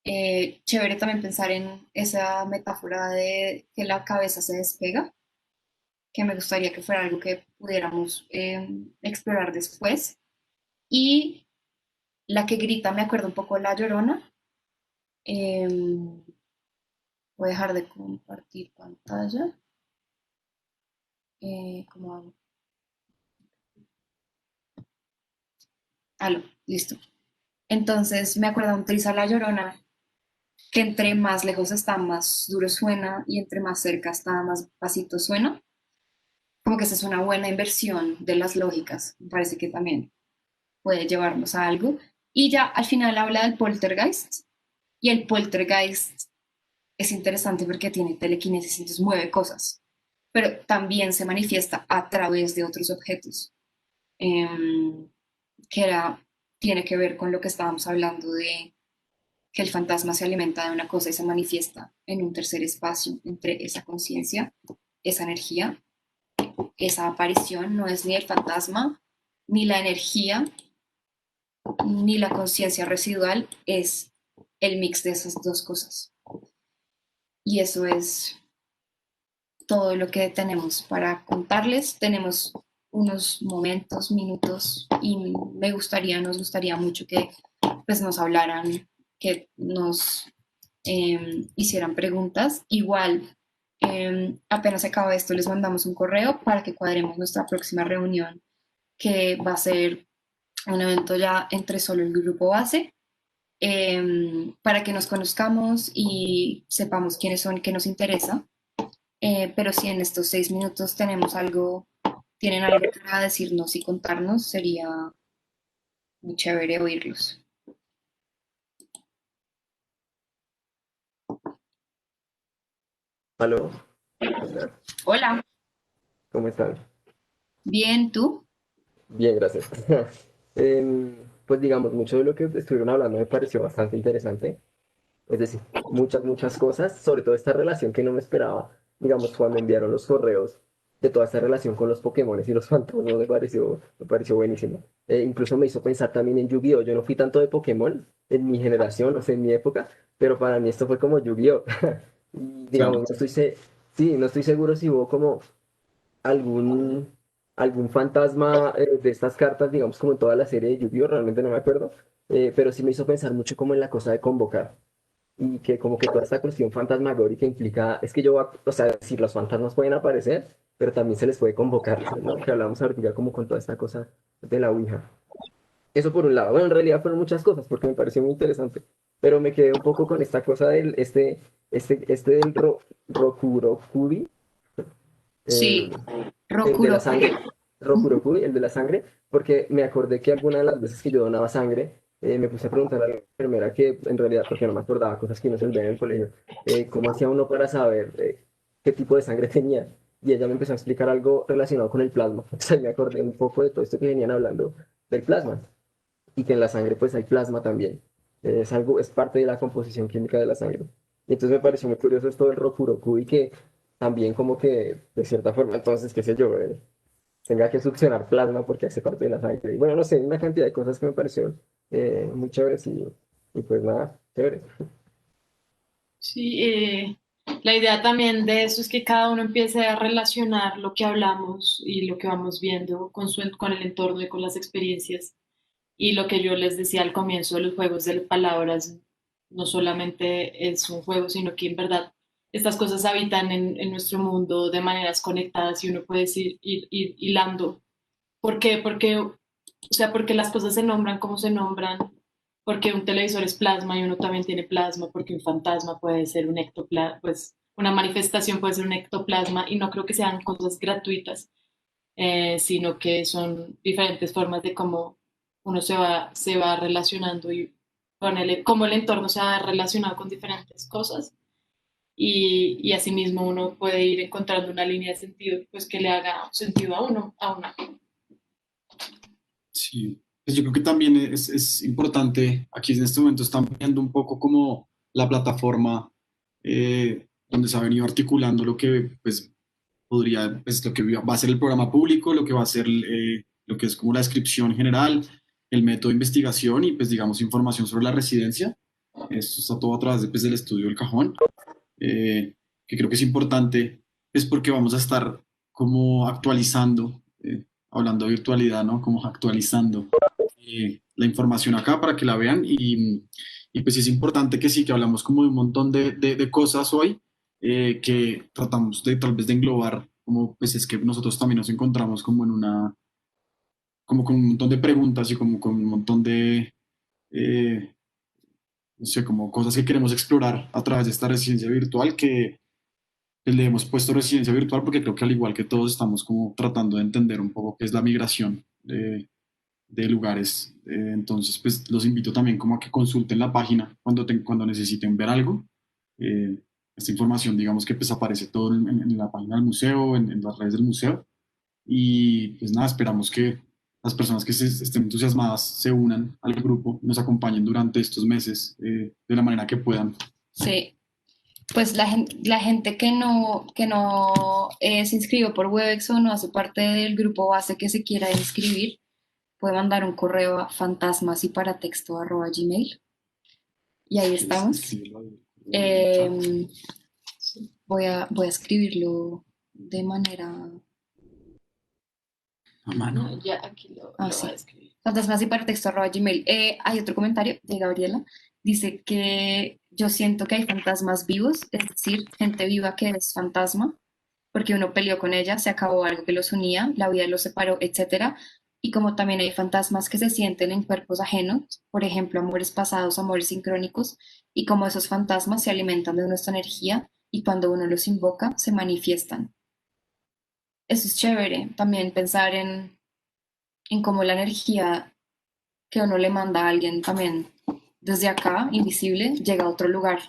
Chévere también pensar en esa metáfora de que la cabeza se despega, que me gustaría que fuera algo que pudiéramos explorar después. Y la que grita, me acuerdo un poco de La Llorona. Voy a dejar de compartir pantalla. ¿Cómo hago? Listo. Entonces me acuerdo un Trisa La Llorona, que entre más lejos está, más duro suena, y entre más cerca está, más pasito suena. Como que esa es una buena inversión de las lógicas. Me parece que también puede llevarnos a algo. Y ya al final habla del poltergeist. Y el poltergeist es interesante porque tiene telequinesis, entonces mueve cosas. Pero también se manifiesta a través de otros objetos. Que tiene que ver con lo que estábamos hablando de que el fantasma se alimenta de una cosa y se manifiesta en un tercer espacio entre esa conciencia, esa energía. Esa aparición no es ni el fantasma, ni la energía, ni la conciencia residual, es el mix de esas dos cosas. Y eso es todo lo que tenemos para contarles. Tenemos unos momentos, minutos, y nos gustaría mucho que pues, nos hablaran, que nos hicieran preguntas. Igual, apenas acaba esto, les mandamos un correo para que cuadremos nuestra próxima reunión, que va a ser un evento ya entre solo el grupo base, para que nos conozcamos y sepamos quiénes son, qué nos interesa. Pero si en estos 6 minutos tienen algo para decirnos y contarnos, sería muy chévere oírlos. Aló, hola, Hola, ¿cómo están? bien, ¿tú? Bien, gracias. Em, pues digamos, mucho de lo que estuvieron hablando me pareció bastante interesante. Es decir, muchas cosas, sobre todo esta relación que no me esperaba, digamos, cuando enviaron los correos de toda esta relación con los Pokémones y los fantasmas, me pareció buenísimo. Incluso me hizo pensar también en Yu-Gi-Oh! Yo no fui tanto de Pokémon en mi generación, o sea, en mi época, pero para mí esto fue como Yu-Gi-Oh! Y digamos, Claro. sí, no estoy seguro si hubo como algún, algún fantasma de estas cartas, digamos, como en toda la serie de Yu-Gi-Oh! Realmente no me acuerdo, pero sí me hizo pensar mucho como en la cosa de convocar y que como que toda esta cuestión fantasmagórica implica, es que o sea, si los fantasmas pueden aparecer, pero también se les puede convocar, ¿no? Que hablamos ahorita como con toda esta cosa de la Ouija. Eso por un lado. Bueno, en realidad fueron muchas cosas porque me pareció muy interesante, pero me quedé un poco con esta cosa del, este del Rokurokubi, Sí, el, el de la Rokuroku. sangre, Rokurokubi, el de la sangre, porque me acordé que alguna de las veces que yo donaba sangre, me puse a preguntar a la enfermera que en realidad, porque no me acordaba cosas que no se olvidan en el colegio, cómo hacía uno para saber qué tipo de sangre tenía. Y ella me empezó a explicar algo relacionado con el plasma. O sea, me acordé un poco de todo esto que venían hablando del plasma y que en la sangre pues hay plasma también. Es algo, es parte de la composición química de la sangre. Y entonces me pareció muy curioso esto del Rokuroku y que también como que de cierta forma entonces, qué sé yo, tenga que succionar plasma porque hace parte de la sangre. Y bueno, no sé, una cantidad de cosas que me parecieron muy chéveres y pues nada, chévere. Sí, la idea también de eso es que cada uno empiece a relacionar lo que hablamos y lo que vamos viendo con el entorno y con las experiencias. Y lo que yo les decía al comienzo de los juegos de palabras, no solamente es un juego, sino que en verdad estas cosas habitan en nuestro mundo de maneras conectadas y uno puede ir hilando. ¿Por qué? O sea, porque las cosas se nombran como se nombran, porque un televisor es plasma y uno también tiene plasma, porque un fantasma puede ser un ectoplasma, pues una manifestación puede ser un ectoplasma y no creo que sean cosas gratuitas, sino que son diferentes formas de cómo uno se va relacionando y cómo el entorno se ha relacionado con diferentes cosas y asimismo uno puede ir encontrando una línea de sentido pues que le haga sentido a uno, a una. Sí, pues yo creo que también es importante, aquí en este momento están viendo un poco como la plataforma donde se ha venido articulando lo que pues podría, pues lo que va a ser el programa público, lo que va a ser lo que es como la descripción general, el método de investigación y pues digamos información sobre la residencia. Esto está todo a través de, pues, del estudio del cajón, que creo que es importante, es porque vamos a estar como actualizando, hablando de virtualidad, ¿no? Como actualizando la información acá para que la vean y pues es importante que sí, que hablamos como de un montón de cosas hoy que tratamos de tal vez de englobar, como pues es que nosotros también nos encontramos como en una, como con un montón de preguntas y como con un montón de, eh, no sé, como cosas que queremos explorar a través de esta residencia virtual que pues, le hemos puesto residencia virtual porque creo que al igual que todos estamos como tratando de entender un poco qué es la migración de lugares. Entonces, pues los invito también como a que consulten la página cuando necesiten ver algo. Eh, esta información, digamos que pues aparece todo en la página del museo, en las redes del museo. Y pues nada, esperamos que las personas que estén entusiasmadas se unan al grupo, nos acompañen durante estos meses de la manera que puedan. Sí, pues la gente que no se inscribió por Webex o no hace parte del grupo base que se quiera inscribir, puede mandar un correo a fantasmasyparatexto@gmail y ahí estamos. Escribirlo ahí en el chat. Em, voy a escribirlo de manera... A mano. No, ya aquí Ah, lo voy sí. a escribir. Fantasmasyparatexto@gmail. Hay otro comentario de Gabriela. Dice que yo siento que hay fantasmas vivos, es decir, gente viva que es fantasma, porque uno peleó con ella, se acabó algo que los unía, la vida los separó, etcétera. Y como también hay fantasmas que se sienten en cuerpos ajenos, por ejemplo, amores pasados, amores sincrónicos, y como esos fantasmas se alimentan de nuestra energía y cuando uno los invoca, se manifiestan. Eso es chévere, también pensar en cómo la energía que uno le manda a alguien también desde acá, invisible, llega a otro lugar.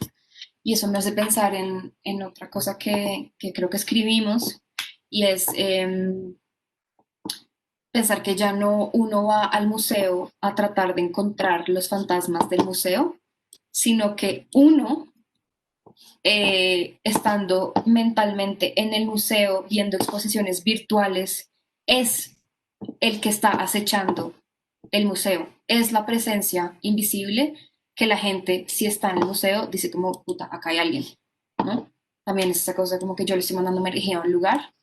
Y eso me hace pensar en otra cosa que creo que escribimos y es pensar que ya no uno va al museo a tratar de encontrar los fantasmas del museo, sino que uno, estando mentalmente en el museo, viendo exposiciones virtuales, es el que está acechando el museo. Es la presencia invisible que la gente, si está en el museo, dice como, puta, acá hay alguien, ¿no? También es esa cosa como que yo le estoy mandando energía a un lugar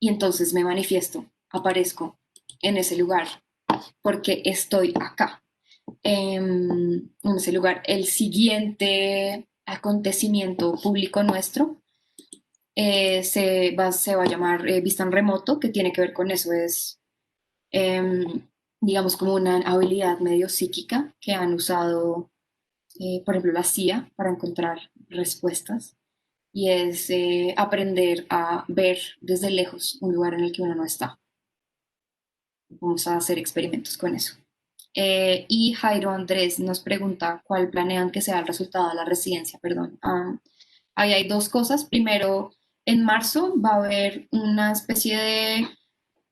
y entonces me manifiesto, aparezco en ese lugar porque estoy acá, en ese lugar. El siguiente acontecimiento público nuestro se va a llamar Vista en Remoto, que tiene que ver con eso. Es, digamos, como una habilidad medio psíquica que han usado, por ejemplo, la CIA para encontrar respuestas. Y es aprender a ver desde lejos un lugar en el que uno no está. Vamos a hacer experimentos con eso. Y Jairo Andrés nos pregunta cuál planean que sea el resultado de la residencia, perdón. Ahí hay dos cosas. Primero, en marzo va a haber una especie de,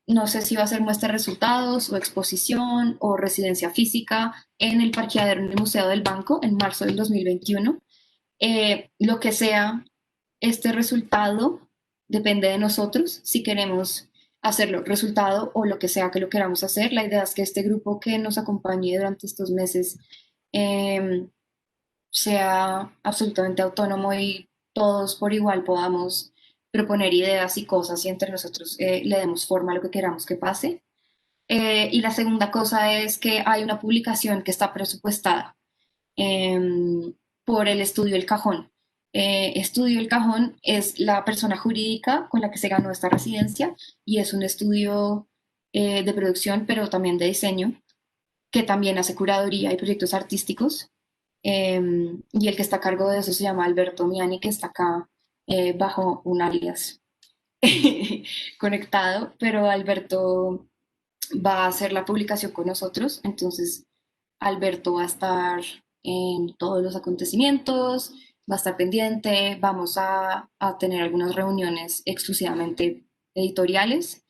no sé si va a ser muestra de resultados o exposición o residencia física en el parqueadero en el Museo del Banco en marzo del 2021. Lo que sea este resultado depende de nosotros si queremos hacerlo resultado o lo que sea que lo queramos hacer. La idea es que este grupo que nos acompañe durante estos meses eh, sea absolutamente autónomo y todos por igual podamos proponer ideas y cosas y entre nosotros le demos forma a lo que queramos que pase. Y la segunda cosa es que hay una publicación que está presupuestada eh, por el Estudio El Cajón. Estudio El Cajón es la persona jurídica con la que se ganó esta residencia y es un estudio de producción, pero también de diseño, que también hace curaduría y proyectos artísticos. Y el que está a cargo de eso se llama Alberto Miani, que está acá bajo un alias conectado, pero Alberto va a hacer la publicación con nosotros, entonces Alberto va a estar en todos los acontecimientos, va a estar pendiente, vamos a tener algunas reuniones exclusivamente editoriales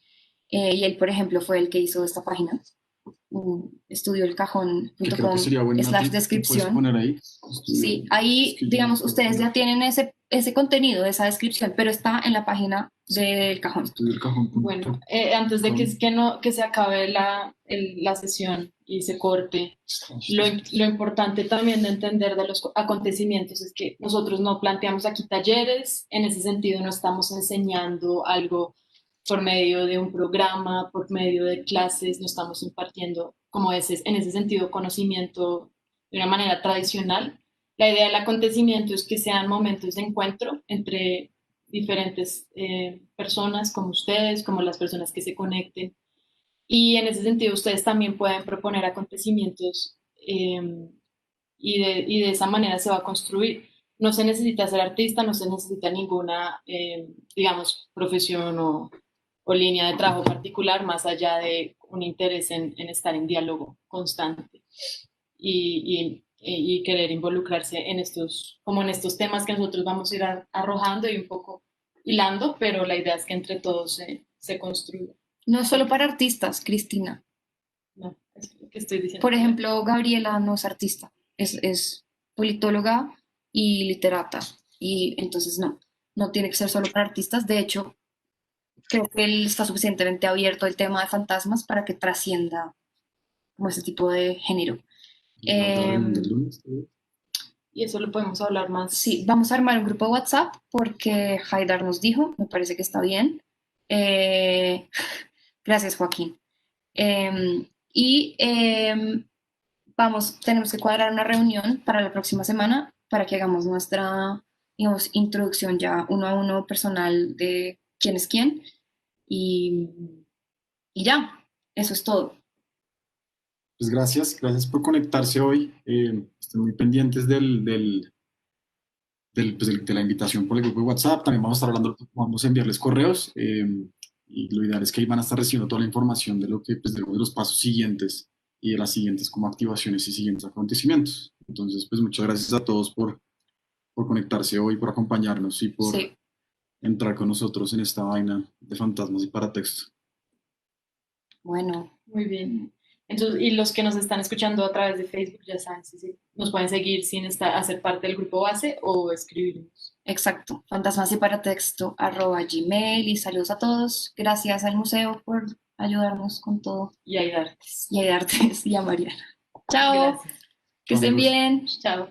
y él, por ejemplo, fue el que hizo esta página, Que creo que estudioelcajón.com sería buen slash Nati, que puedes descripción. poner ahí. Sí, ahí, Es que yo no digamos, puedo ustedes poner ya tienen ese contenido, esa descripción, pero está en la página del cajón. Bueno, estudiolcajón.com. antes de que, no, que se acabe la sesión y se corte, lo importante también de entender de los acontecimientos es que nosotros no planteamos aquí talleres, en ese sentido no estamos enseñando algo por medio de un programa, por medio de clases, no estamos impartiendo como ese, en ese sentido conocimiento de una manera tradicional. La idea del acontecimiento es que sean momentos de encuentro entre diferentes personas como ustedes, como las personas que se conecten. Y en ese sentido ustedes también pueden proponer acontecimientos y de esa manera se va a construir. No se necesita ser artista, no se necesita ninguna, digamos, profesión o línea de trabajo particular más allá de un interés en estar en diálogo constante y querer involucrarse en estos, como en estos temas que nosotros vamos a ir arrojando y un poco hilando, pero la idea es que entre todos se construya. No es solo para artistas, Cristina. No, es lo que estoy diciendo. Por ejemplo, Gabriela no es artista, es politóloga y literata. Y entonces no tiene que ser solo para artistas. De hecho, creo que él está suficientemente abierto al tema de fantasmas para que trascienda como ese tipo de género. Y eso lo podemos hablar más. Sí, vamos a armar un grupo de WhatsApp porque Haidar nos dijo, me parece que está bien. Gracias, Joaquín. Y tenemos que cuadrar una reunión para la próxima semana para que hagamos nuestra, digamos, introducción ya uno a uno personal de quién es quién. Y ya, eso es todo. Pues gracias por conectarse hoy. Estén muy pendientes de la invitación por el grupo de WhatsApp. También vamos a estar hablando, vamos a enviarles correos y lo ideal es que ahí van a estar recibiendo toda la información de lo que, pues, de los pasos siguientes y de las siguientes como activaciones y siguientes acontecimientos. Entonces, pues muchas gracias a todos por conectarse hoy, por acompañarnos y por entrar con nosotros en esta vaina de fantasmas y paratexto. Bueno, Muy bien. Entonces, y los que nos están escuchando a través de Facebook ya saben, nos pueden seguir sin hacer parte del grupo base o escribirnos. exacto. fantasmasyparatexto@gmail y saludos a todos. Gracias al museo por ayudarnos con todo Y ayudar. y a Artes y a Mariana. Chao, Gracias. que estén Amigos. bien. Chao.